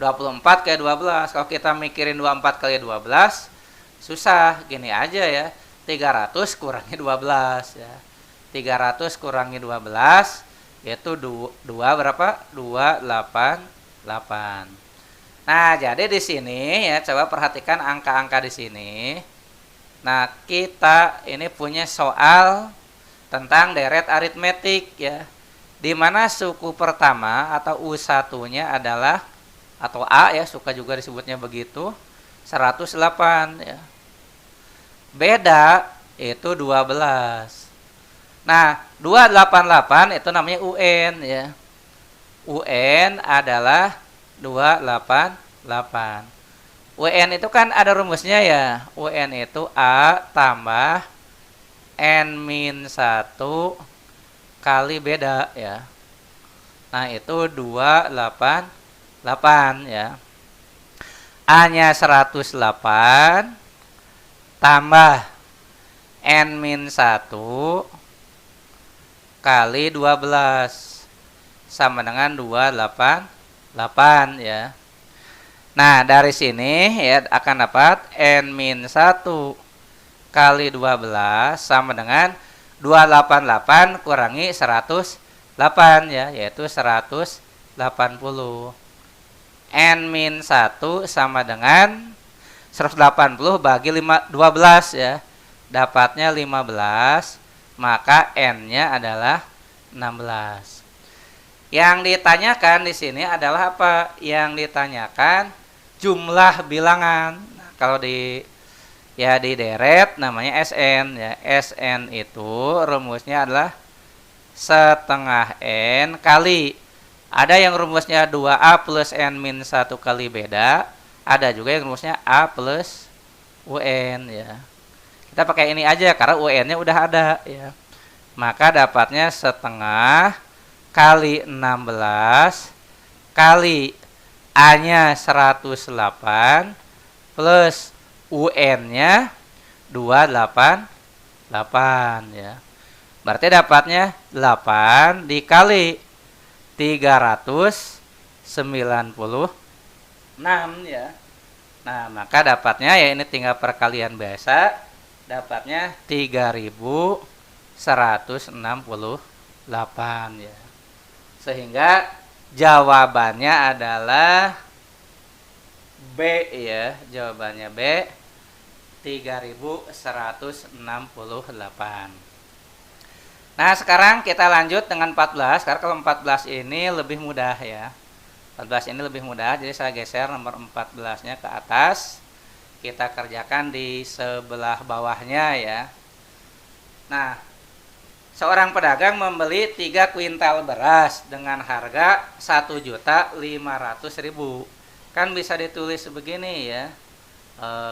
24 kali 12. Kalau kita mikirin 24 kali 12 susah, gini aja ya. 300 kurangi 12 ya. 300 kurangi 12 yaitu 2 berapa? 288. Nah, jadi di sini ya coba perhatikan angka-angka di sini. Nah, kita ini punya soal tentang deret aritmetik ya. Di mana suku pertama atau U1-nya adalah atau A ya, suka juga disebutnya begitu, 108 ya. Beda itu 12. Nah, 288 itu namanya UN ya. UN adalah 288. UN itu kan ada rumusnya ya. UN itu A tambah N-1 kali beda ya. Nah, itu 288 ya. A-nya 108 tambah N-1 kali 12 sama dengan 288 ya. Nah, dari sini ya akan dapat N-1 kali 12 sama dengan 288 kurangi 108 ya, yaitu 180. N-1 sama dengan 180 bagi 12 ya. Dapatnya 15. Maka N-nya adalah 16. Yang ditanyakan di sini adalah apa? Yang ditanyakan jumlah bilangan. Nah, kalau di deret namanya SN ya. SN itu rumusnya adalah setengah N kali. Ada yang rumusnya 2A plus N-1 kali beda. Ada juga yang rumusnya A plus UN ya. Kita pakai ini aja karena UN-nya udah ada ya. Maka dapatnya setengah kali 16 kali A-nya 108 plus UN-nya 288 ya. Berarti dapatnya 8 dikali 396 ya. Nah, maka dapatnya ya ini tinggal perkalian biasa. Dapatnya 3168 ya. Sehingga jawabannya adalah B ya. Jawabannya B 3168. Nah, sekarang kita lanjut dengan 14. Karena kalau 14 ini lebih mudah ya. 14 ini lebih mudah, jadi saya geser nomor 14-nya ke atas. Kita kerjakan di sebelah bawahnya ya. Nah, seorang pedagang membeli 3 kuintal beras dengan harga 1.500.000. Kan bisa ditulis begini ya.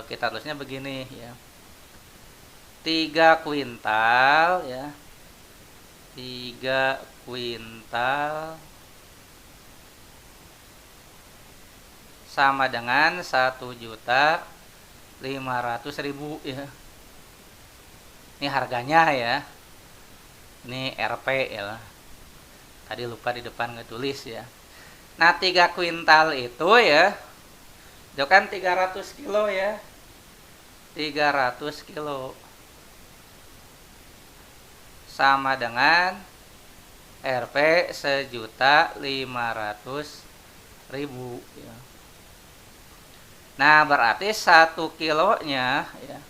Kita tulisnya begini ya. 3 kuintal ya. 3 kuintal sama dengan 1.500.000 ya. Ini harganya ya. Ini RP ya. Tadi lupa di depan ngetulis ya. Nah, 3 kuintal itu ya. Itu kan 300 kilo ya. 300 kilo. sama dengan Rp 1.500.000 ya. Nah, berarti 1 kilonya ya,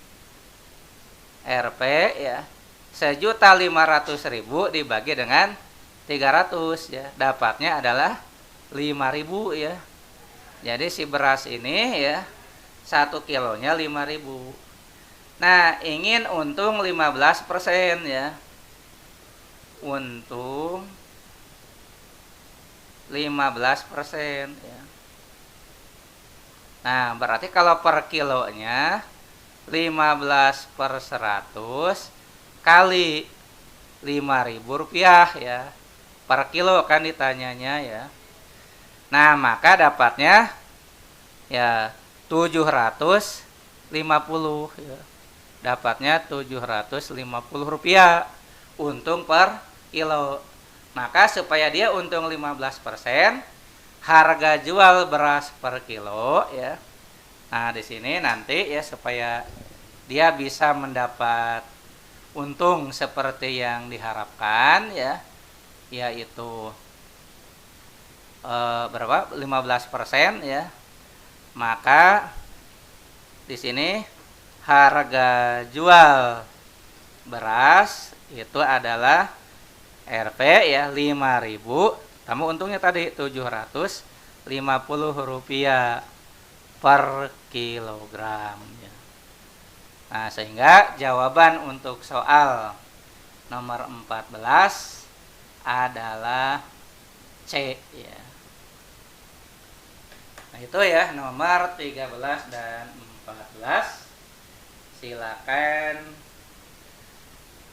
Rp ya 1.500.000 dibagi dengan 300 ya, dapatnya adalah 5.000 ya. Jadi si beras ini ya 1 kilonya 5.000. Nah, ingin untung 15% ya. Untung 15% ya. Nah, berarti kalau per kilonya 15/100 kali Rp5.000 ya. Per kilo kan ditanyanya ya. Nah, maka dapatnya ya 750 ya. Dapatnya Rp750 untung per kilo. Maka supaya dia untung 15%, harga jual beras per kilo ya. Nah, di sini nanti ya supaya dia bisa mendapat untung seperti yang diharapkan ya, yaitu berapa? 15% ya. Maka di sini harga jual beras itu adalah Rp ya 5.000, kamu untungnya tadi Rp750 per kilogram ya. Nah, sehingga jawaban untuk soal nomor 14 adalah C ya. Nah, itu ya nomor 13 dan 14. Silakan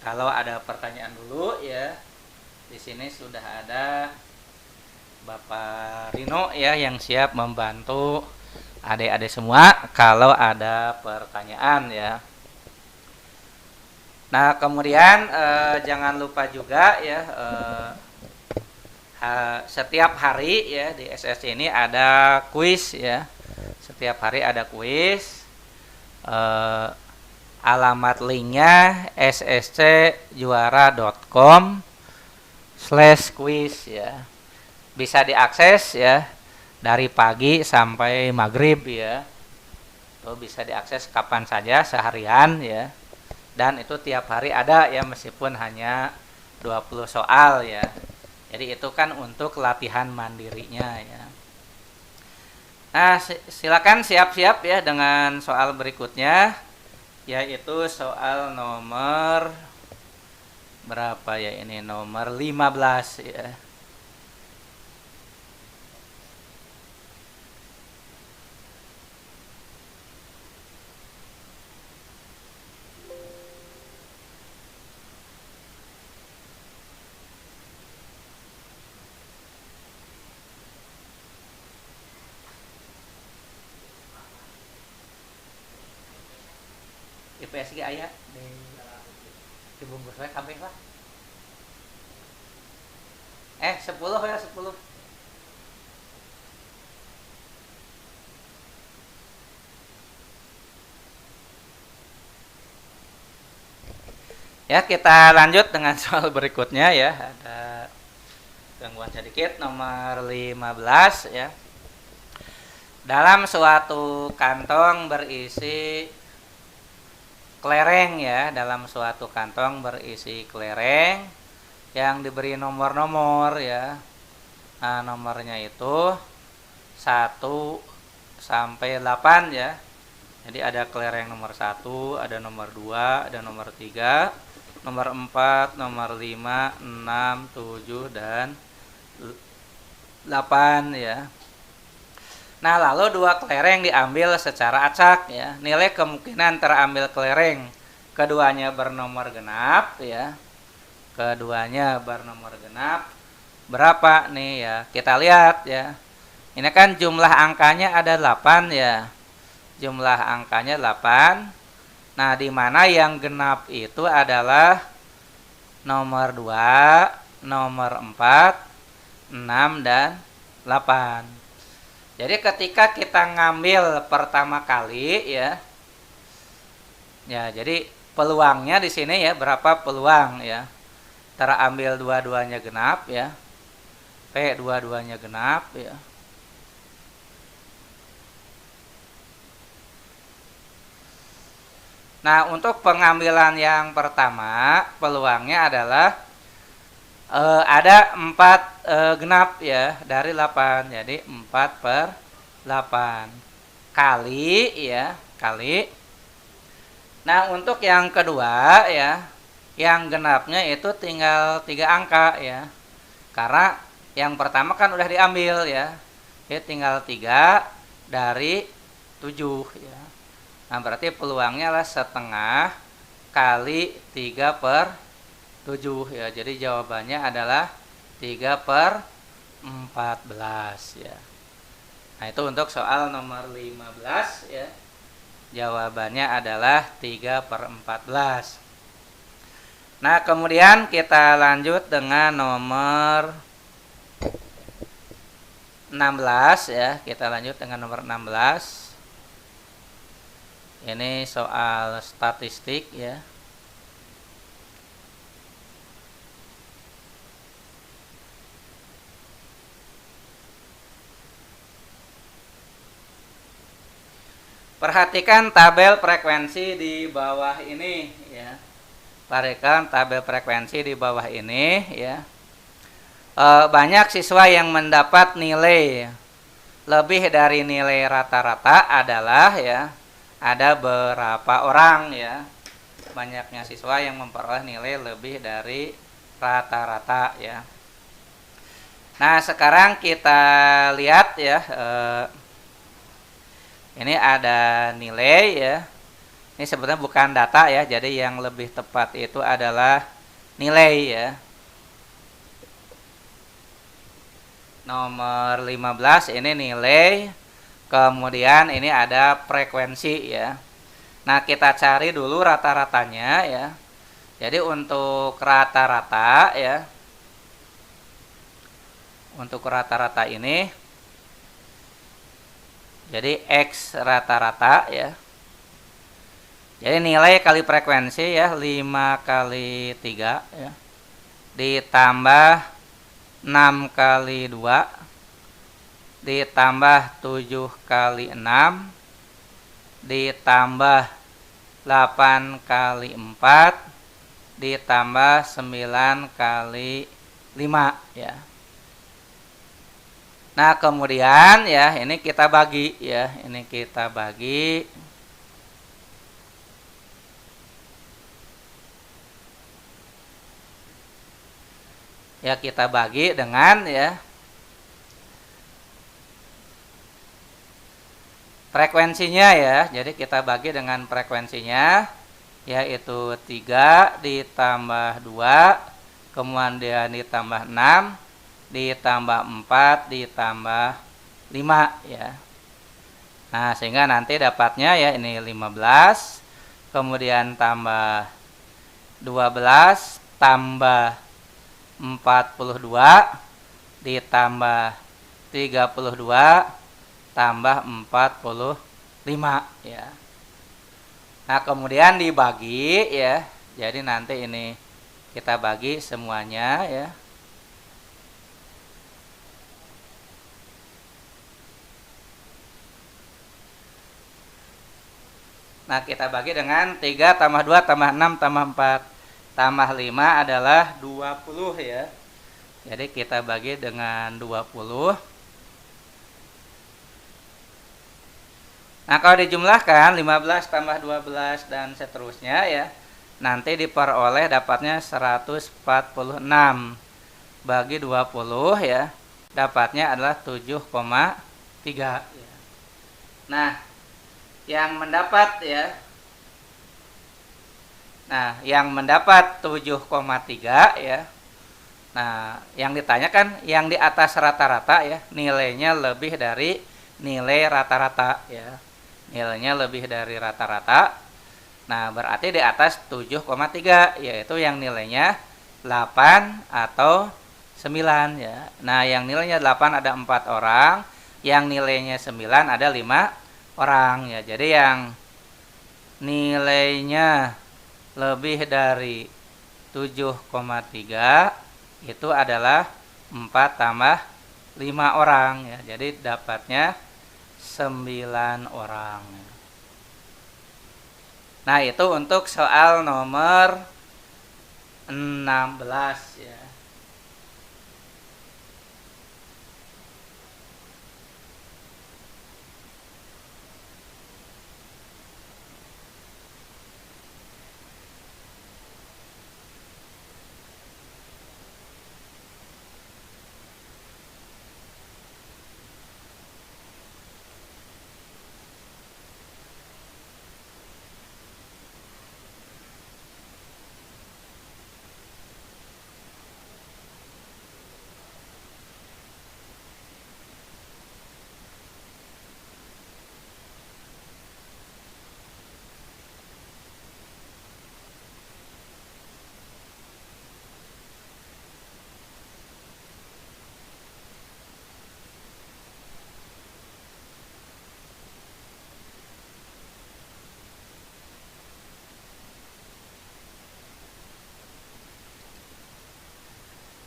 kalau ada pertanyaan dulu ya. Di sini sudah ada Bapak Rino ya yang siap membantu adik-adik semua kalau ada pertanyaan ya. Nah, kemudian jangan lupa juga ya setiap hari ya di SSC ini ada kuis ya. Setiap hari ada kuis. Alamat linknya sscjuara.com/quiz ya. Bisa diakses ya dari pagi sampai maghrib ya. Itu bisa diakses kapan saja seharian ya. Dan itu tiap hari ada ya meskipun hanya 20 soal ya. Jadi itu kan untuk latihan mandirinya ya. Nah, silakan siap-siap ya dengan soal berikutnya, yaitu soal nomor berapa ya ini, nomor 15 ya. PSG aya dibungkus wae kabeh lah. 10 ya 10. Ya, kita lanjut dengan soal berikutnya ya. Ada gangguan sedikit, nomor 15 ya. Dalam suatu kantong berisi kelereng ya, dalam suatu kantong berisi kelereng yang diberi nomor-nomor ya. Nah, nomornya itu 1 sampai 8 ya. Jadi ada kelereng nomor 1, ada nomor 2, ada nomor 3, nomor 4, nomor 5, 6, 7 dan 8 ya. Nah, lalu 2 kelereng diambil secara acak ya. Nilai kemungkinan terambil kelereng keduanya bernomor genap ya. Keduanya bernomor genap berapa nih ya? Kita lihat ya. Ini kan jumlah angkanya ada 8 ya. Jumlah angkanya 8. Nah, di mana yang genap itu adalah nomor 2, nomor 4, 6 dan 8. Jadi ketika kita ngambil pertama kali ya. Ya, jadi peluangnya di sini ya, berapa peluang ya? terambil dua-duanya genap ya. P dua-duanya genap ya. Nah, untuk pengambilan yang pertama, peluangnya adalah ada 4 genap ya dari 8. Jadi 4/8 kali ya, kali. Nah, untuk yang kedua ya, yang genapnya itu tinggal 3 angka ya. Karena yang pertama kan udah diambil ya. Jadi tinggal 3 dari 7 ya. Nah, berarti peluangnya adalah setengah kali 3/7 ya. Jadi jawabannya adalah 3/14 ya. Nah, itu untuk soal nomor 15 ya. Jawabannya adalah 3/14. Nah, kemudian kita lanjut dengan nomor 16 ya. Kita lanjut dengan nomor 16. Ini soal statistik ya. Perhatikan tabel frekuensi di bawah ini ya. Perhatikan tabel frekuensi di bawah ini ya. Banyak siswa yang mendapat nilai lebih dari nilai rata-rata adalah ya, ada berapa orang ya. Banyaknya siswa yang memperoleh nilai lebih dari rata-rata ya. Nah, sekarang kita lihat ya, ini ada nilai ya. Ini sebenarnya bukan data ya, jadi yang lebih tepat itu adalah nilai ya. Nomor 15 ini nilai, kemudian ini ada frekuensi ya. Nah, kita cari dulu rata-ratanya ya. Jadi untuk rata-rata ya, untuk rata-rata ini, jadi X rata-rata ya. Jadi nilai kali frekuensi ya, 5 kali 3 ya, ditambah 6 kali 2, ditambah 7 kali 6, ditambah 8 kali 4, ditambah 9 kali 5 ya. Nah, kemudian ya, ini kita bagi ya, ini kita bagi. Ya, kita bagi dengan ya frekuensinya ya. Jadi kita bagi dengan frekuensinya, yaitu 3 ditambah 2, kemudian ditambah 6, ditambah 4, ditambah 5 ya. Nah, sehingga nanti dapatnya ya ini 15, kemudian tambah 12, tambah 42, ditambah 32, tambah 45 ya. Nah, kemudian dibagi ya. Jadi nanti ini kita bagi semuanya ya. Nah, kita bagi dengan 3 tambah 2 tambah 6 tambah 4 tambah 5 adalah 20 ya. Jadi kita bagi dengan 20. Nah, kalau dijumlahkan 15 tambah 12 dan seterusnya ya, nanti diperoleh dapatnya 146 bagi 20 ya. Dapatnya adalah 7,3 ya. Nah, yang mendapat ya, nah, yang mendapat 7,3 ya. Nah, yang ditanyakan yang di atas rata-rata ya, nilainya lebih dari nilai rata-rata ya. Nilainya lebih dari rata-rata. Nah, berarti di atas 7,3 yaitu yang nilainya 8 atau 9 ya. Nah, yang nilainya 8 ada 4 orang, yang nilainya 9 ada 5 orang ya. Jadi yang nilainya lebih dari 7,3 itu adalah 4 tambah 5 orang ya. Jadi dapatnya 9 orang. Nah, itu untuk soal nomor 16 ya.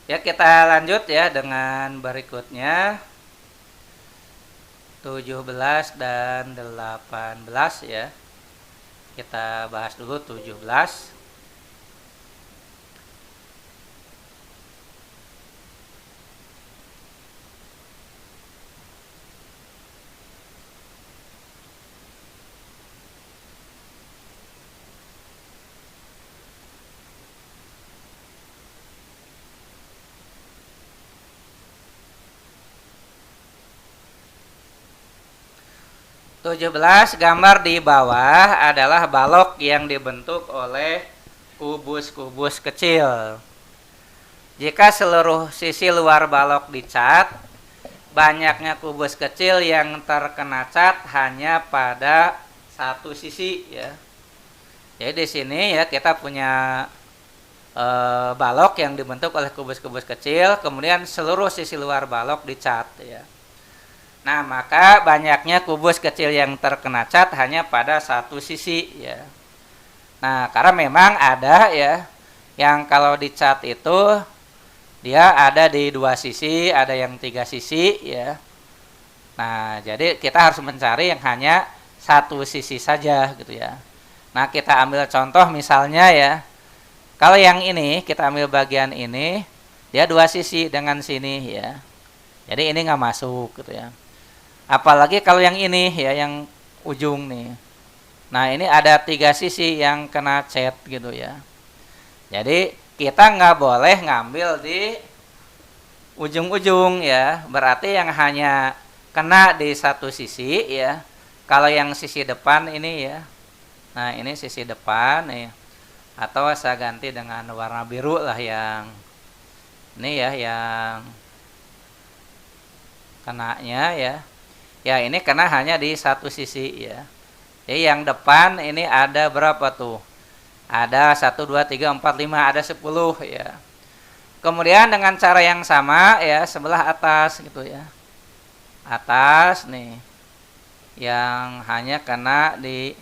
Ya, kita lanjut ya dengan berikutnya 17 dan 18 ya. Kita bahas dulu 17. Gambar di bawah adalah balok yang dibentuk oleh kubus-kubus kecil. Jika seluruh sisi luar balok dicat, banyaknya kubus kecil yang terkena cat hanya pada satu sisi ya. Jadi di sini ya kita punya balok yang dibentuk oleh kubus-kubus kecil, kemudian seluruh sisi luar balok dicat ya. Nah, maka banyaknya kubus kecil yang terkena cat hanya pada satu sisi ya. Nah, karena memang ada ya yang kalau dicat itu dia ada di 2 sisi, ada yang 3 sisi ya. Nah, jadi kita harus mencari yang hanya satu sisi saja gitu ya. Nah, kita ambil contoh misalnya ya. Kalau yang ini kita ambil bagian ini, dia 2 sisi dengan sini ya. Jadi ini nggak masuk gitu ya. Apalagi kalau yang ini ya, yang ujung nih. Nah, ini ada 3 sisi yang kena cat gitu ya. Jadi kita nggak boleh ngambil di ujung-ujung ya. Berarti yang hanya kena di satu sisi ya. Kalau yang sisi depan ini ya. Nah, ini sisi depan nih. Atau saya ganti dengan warna biru lah yang ini ya, yang kenanya ya. Ya, ini kena hanya di satu sisi ya. Jadi yang depan ini ada berapa tuh? Ada 1, 2, 3, 4, 5, ada 10 ya. Kemudian dengan cara yang sama ya, sebelah atas gitu ya. Atas nih. Yang hanya kena di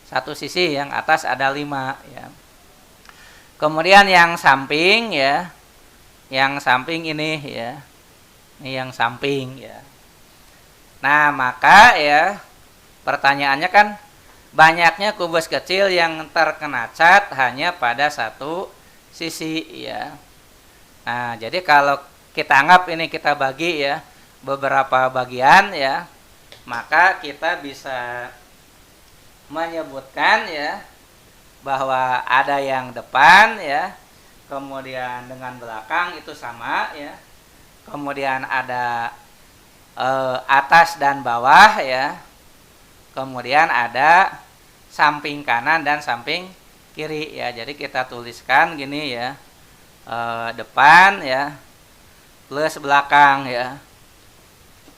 satu sisi, yang atas ada 5 ya. Kemudian yang samping ya. Yang samping ini ya. Ini yang samping ya. Nah, maka ya pertanyaannya kan banyaknya kubus kecil yang terkena cat hanya pada satu sisi ya. Nah, jadi kalau kita anggap ini kita bagi ya beberapa bagian ya, maka kita bisa menyebutkan ya bahwa ada yang depan ya, kemudian dengan belakang itu sama ya. Kemudian ada atas dan bawah ya. Kemudian ada samping kanan dan samping kiri ya. Jadi kita tuliskan gini ya. Depan ya plus belakang ya.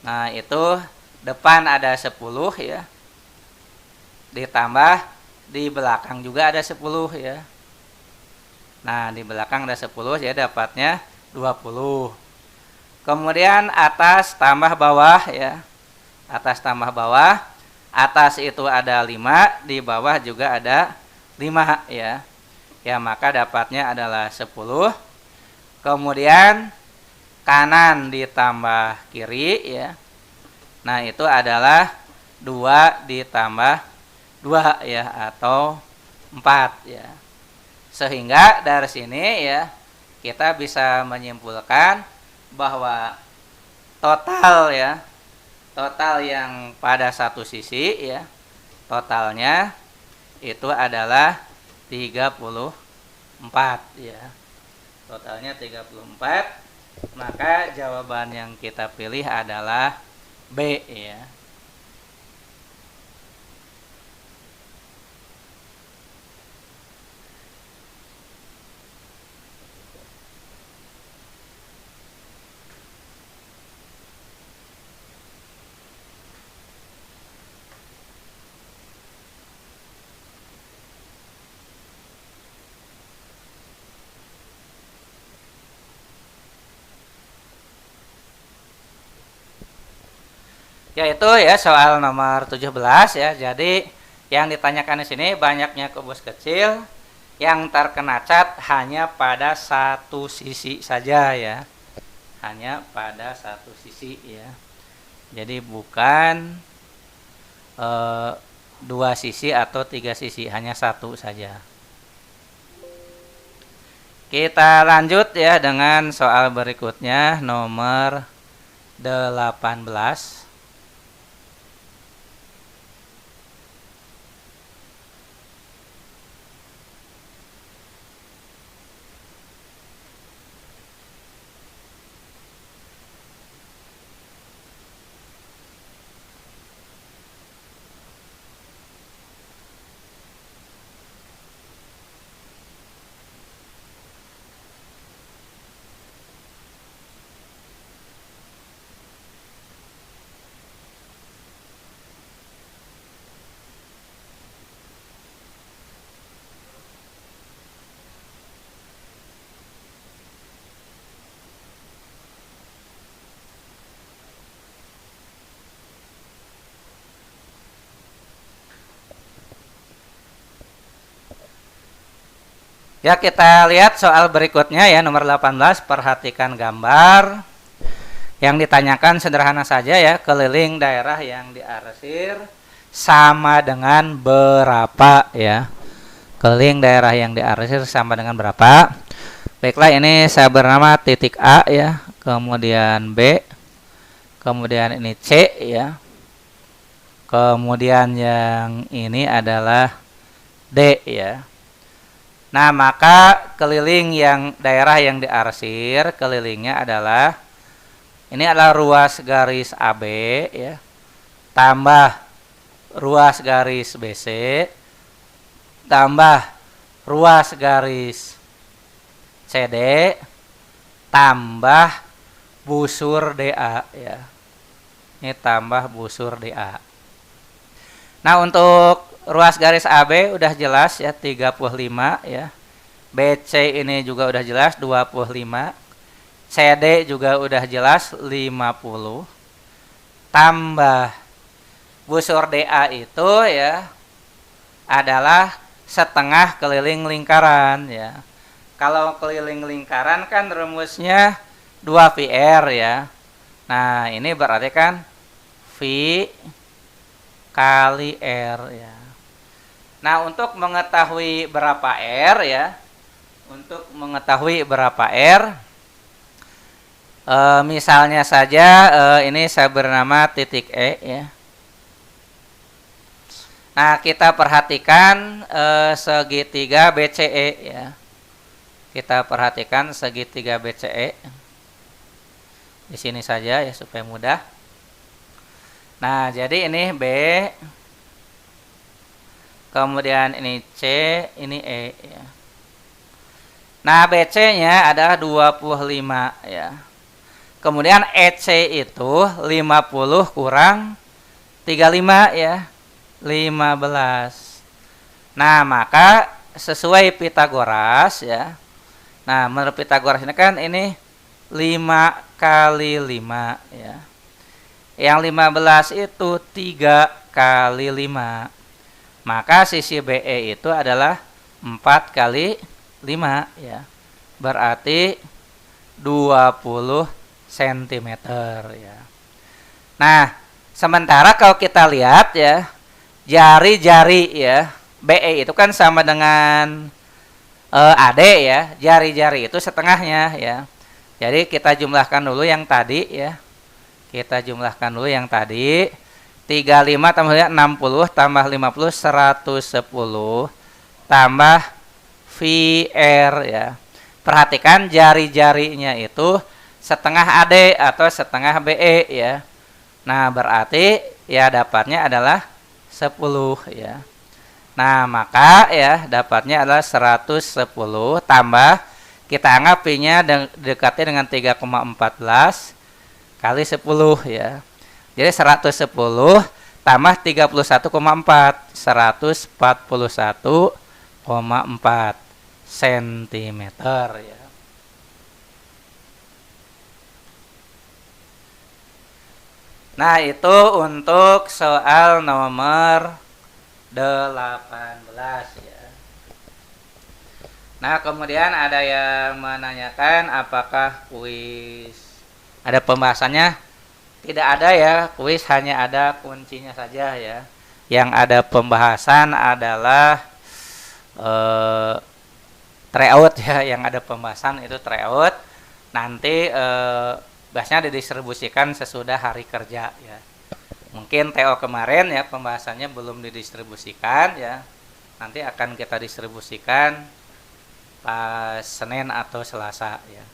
Nah, itu depan ada 10 ya. Ditambah di belakang juga ada 10 ya. Nah, di belakang ada 10 ya, dapatnya 20. Kemudian atas tambah bawah ya. Atas tambah bawah. Atas itu ada 5, di bawah juga ada 5 ya. ya maka dapatnya adalah 10. Kemudian kanan ditambah kiri ya. Nah, itu adalah 2 ditambah 2 ya, atau 4 ya. Sehingga dari sini ya kita bisa menyimpulkan bahwa total ya, total yang pada satu sisi ya, totalnya itu adalah 34 ya. Totalnya 34. Maka jawaban yang kita pilih adalah B ya. Yaitu ya soal nomor 17 ya. Jadi yang ditanyakan di sini banyaknya kubus kecil yang terkena cat hanya pada satu sisi saja ya. Hanya pada satu sisi ya. Jadi bukan 2 sisi atau 3 sisi, hanya satu saja. Kita lanjut ya dengan soal berikutnya nomor 18. Ya, kita lihat soal berikutnya ya, nomor 18. Perhatikan gambar. Yang ditanyakan sederhana saja ya, keliling daerah yang diarsir sama dengan berapa ya. Keliling daerah yang diarsir sama dengan berapa. Baiklah, ini saya bernama titik A ya, kemudian B, kemudian ini C ya. Kemudian yang ini adalah D ya. Nah, maka keliling yang daerah yang diarsir, kelilingnya adalah ini adalah ruas garis AB ya, tambah ruas garis BC, tambah ruas garis CD, tambah busur DA ya. Ini tambah busur DA. Nah, untuk ruas garis AB udah jelas ya, 35 ya. BC ini juga udah jelas 25. CD juga udah jelas 50. Tambah busur DA itu ya adalah setengah keliling lingkaran ya. Kalau keliling lingkaran kan rumusnya 2VR ya. Nah, ini berarti kan V kali R ya. Nah, untuk mengetahui berapa R ya, untuk mengetahui berapa R, misalnya saja ini saya bernama titik E ya. Nah, kita perhatikan segitiga BCE ya. Kita perhatikan segitiga BCE. Di sini saja ya supaya mudah. Nah, jadi ini B, kemudian ini C, ini E ya. Nah, BC-nya adalah 25 ya. Kemudian EC itu 50 kurang 35 ya, 15. Nah, maka sesuai Pitagoras ya. Nah, menurut Pitagoras ini kan ini 5 kali 5 ya. Yang 15 itu 3 kali 5. Maka sisi BE itu adalah 4 kali 5 ya. Berarti 20 cm ya. Nah, sementara kalau kita lihat ya, jari-jari ya, BE itu kan sama dengan AD ya, jari-jari itu setengahnya ya. Jadi kita jumlahkan dulu yang tadi ya. Kita jumlahkan dulu yang tadi. 35 tambah 60 tambah 50 110 tambah VR ya. Perhatikan jari-jarinya itu setengah AD atau setengah BE ya. Nah, berarti ya dapatnya adalah 10 ya. Nah, maka ya dapatnya adalah 110 tambah, kita anggap P-nya dekatnya dengan 3,14 kali 10 ya. Jadi 110 tambah 31,4, 141,4 cm ya. Nah, itu untuk soal nomor 18 ya. Nah, kemudian ada yang menanyakan apakah kuis ada pembahasannya? Tidak ada ya, kuis hanya ada kuncinya saja ya. Yang ada pembahasan adalah tryout ya, yang ada pembahasan itu tryout. Nanti bahasnya didistribusikan sesudah hari kerja ya. Mungkin TO kemarin ya pembahasannya belum didistribusikan ya. Nanti akan kita distribusikan pas Senin atau Selasa ya.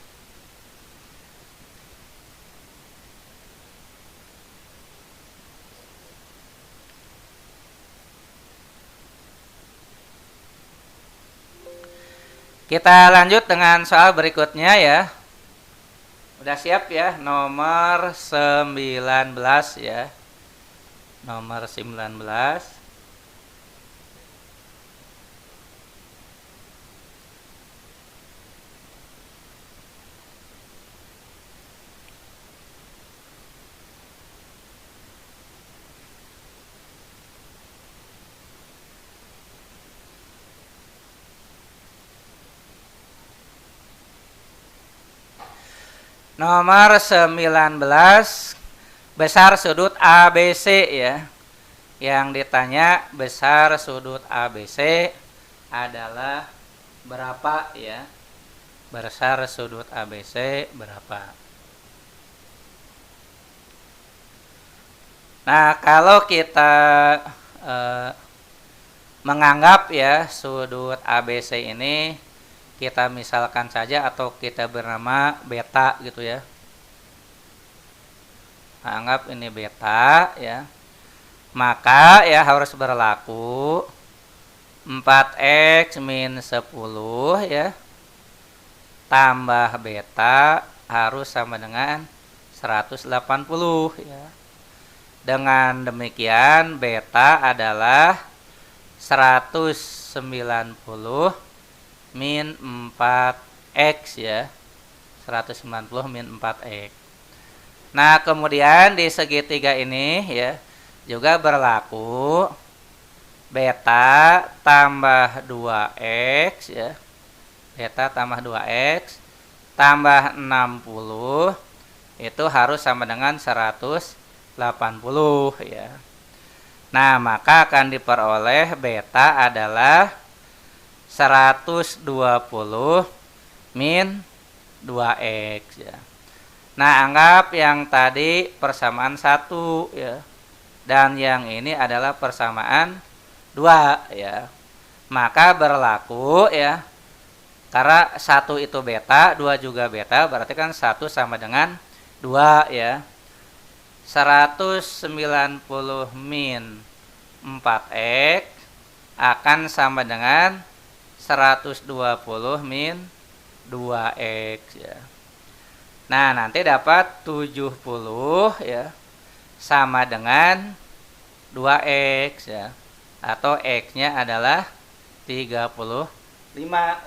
Kita lanjut dengan soal berikutnya ya. Udah siap ya, nomor 19 ya. Nomor 19. Nomor 19, besar sudut ABC ya. Yang ditanya besar sudut ABC adalah berapa ya? Besar sudut ABC berapa? Nah, kalau kita menganggap ya sudut ABC ini kita misalkan saja atau kita bernama beta gitu ya. Anggap ini beta ya. Maka ya harus berlaku 4x min 10 ya. Tambah beta harus sama dengan 180 ya. Dengan demikian beta adalah 190 min 4x ya. 190 min 4x. Nah, kemudian di segitiga ini ya juga berlaku beta tambah 2x ya. Beta tambah 2x tambah 60 itu harus sama dengan 180 ya. Nah, maka akan diperoleh beta adalah 120 min 2x ya. Nah, anggap yang tadi persamaan 1 ya. Dan yang ini adalah persamaan 2 ya. Maka berlaku ya. Karena 1 itu beta, 2 juga beta, berarti kan 1 sama dengan 2 ya. 190 min 4x akan sama dengan 120 min 2x ya. Nah, nanti dapat 70 ya sama dengan 2x ya. Atau x-nya adalah 35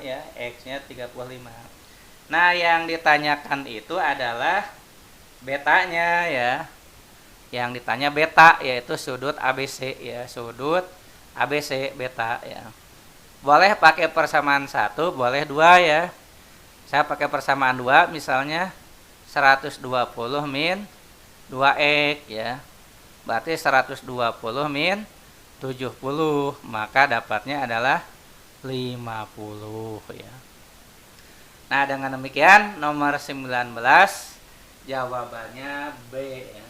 ya, x-nya 35. Nah, yang ditanyakan itu adalah betanya ya. Yang ditanya beta yaitu sudut ABC ya, sudut ABC beta ya. Boleh pakai persamaan 1, boleh 2 ya. Saya pakai persamaan 2, misalnya 120 min 2x ya. Berarti 120 min 70, maka dapatnya adalah 50 ya. Nah, dengan demikian nomor 19 jawabannya B ya.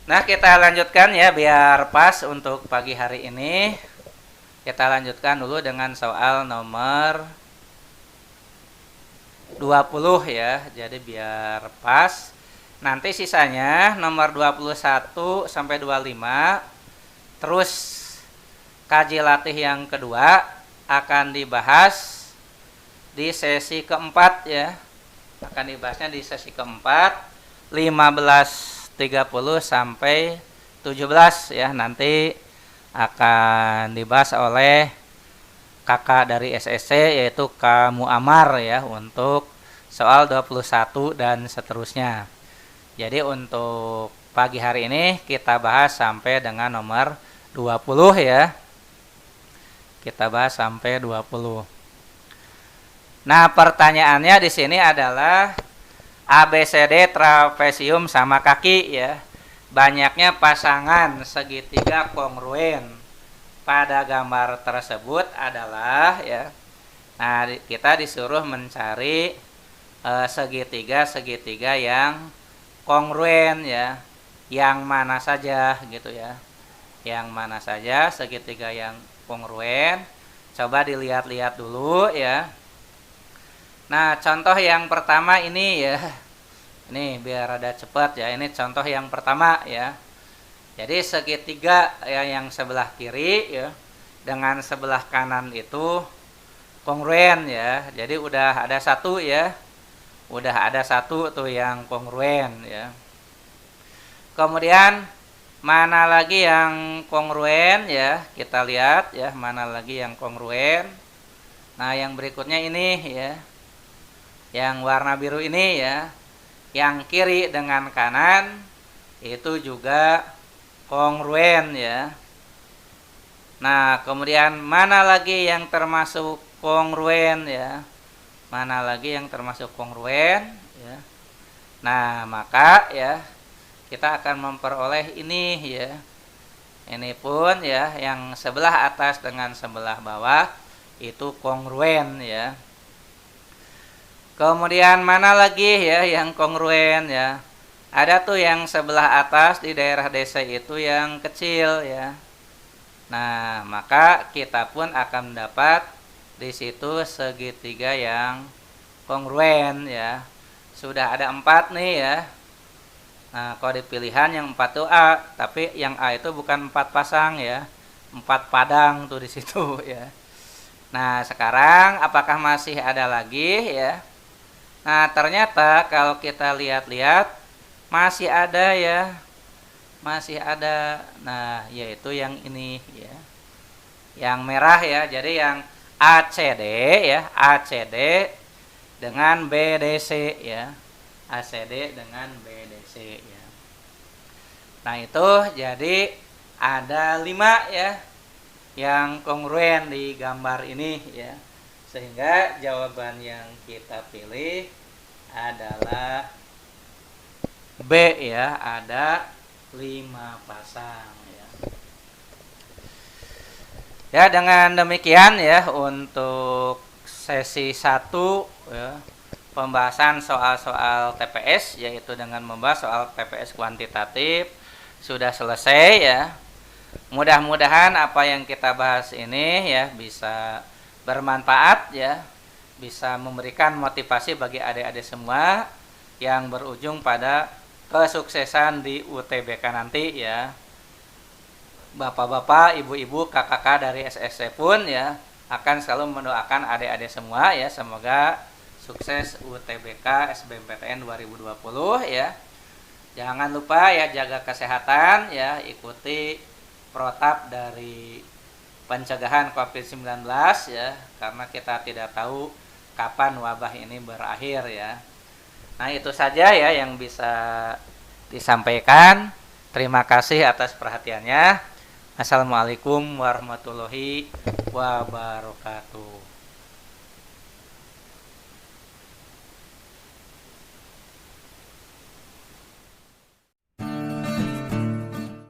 Nah, kita lanjutkan ya biar pas untuk pagi hari ini. Kita lanjutkan dulu dengan soal nomor 20 ya. Jadi biar pas. Nanti sisanya nomor 21 sampai 25. Terus kaji latih yang kedua akan dibahas di sesi keempat ya. Akan dibahasnya di sesi keempat 15.30 sampai 17 ya. Nanti akan dibahas oleh kakak dari SSC yaitu Kak Muammar ya untuk soal 21 dan seterusnya. Jadi untuk pagi hari ini kita bahas sampai dengan nomor 20 ya. Kita bahas sampai 20. Nah, pertanyaannya di sini adalah ABCD trapesium sama kaki ya. Banyaknya pasangan segitiga kongruen pada gambar tersebut adalah ya. Nah, kita disuruh mencari segitiga yang kongruen ya. Yang mana saja gitu ya. Yang mana saja segitiga yang kongruen. Coba dilihat-lihat dulu ya. Nah, contoh yang pertama ini ya. Ini biar ada cepat ya. Ini contoh yang pertama ya. Jadi segitiga ya yang sebelah kiri ya dengan sebelah kanan itu kongruen ya. Jadi udah ada satu ya. Udah ada satu tuh yang kongruen ya. Kemudian mana lagi yang kongruen ya? Kita lihat ya, mana lagi yang kongruen. Nah, yang berikutnya ini ya. Yang warna biru ini ya, yang kiri dengan kanan itu juga kongruen ya. Nah, kemudian mana lagi yang termasuk kongruen ya? Mana lagi yang termasuk kongruen ya? Nah, maka ya kita akan memperoleh ini ya. Ini pun ya yang sebelah atas dengan sebelah bawah itu kongruen ya. Kemudian mana lagi ya yang kongruen ya? Ada tuh yang sebelah atas di daerah DC itu yang kecil ya. Nah, maka kita pun akan mendapat di situ segitiga yang kongruen ya. Sudah ada 4 nih ya. Nah, kalau di pilihan yang 4 itu A, tapi yang A itu bukan 4 pasang ya. 4 padang tuh di situ ya. Nah, sekarang apakah masih ada lagi ya? Nah, ternyata kalau kita lihat-lihat masih ada ya. Masih ada. Nah, yaitu yang ini ya. Yang merah ya. Jadi yang ACD ya, ACD dengan BDC ya. ACD dengan BDC ya. Nah, itu jadi ada 5 ya yang kongruen di gambar ini ya. Sehingga jawaban yang kita pilih adalah B ya, ada 5 pasang ya. Ya, dengan demikian ya untuk sesi 1 ya, pembahasan soal-soal TPS yaitu dengan membahas soal TPS kuantitatif sudah selesai ya. Mudah-mudahan apa yang kita bahas ini ya bisa bermanfaat ya, bisa memberikan motivasi bagi adik-adik semua yang berujung pada kesuksesan di UTBK nanti ya. Bapak-bapak, ibu-ibu, kakak-kakak dari SSC pun ya akan selalu mendoakan adik-adik semua ya, semoga sukses UTBK SBMPTN 2020 ya. Jangan lupa ya jaga kesehatan ya, ikuti protap dari pencegahan COVID-19 ya, karena kita tidak tahu kapan wabah ini berakhir ya. Nah, itu saja ya yang bisa disampaikan. Terima kasih atas perhatiannya. Assalamualaikum warahmatullahi wabarakatuh.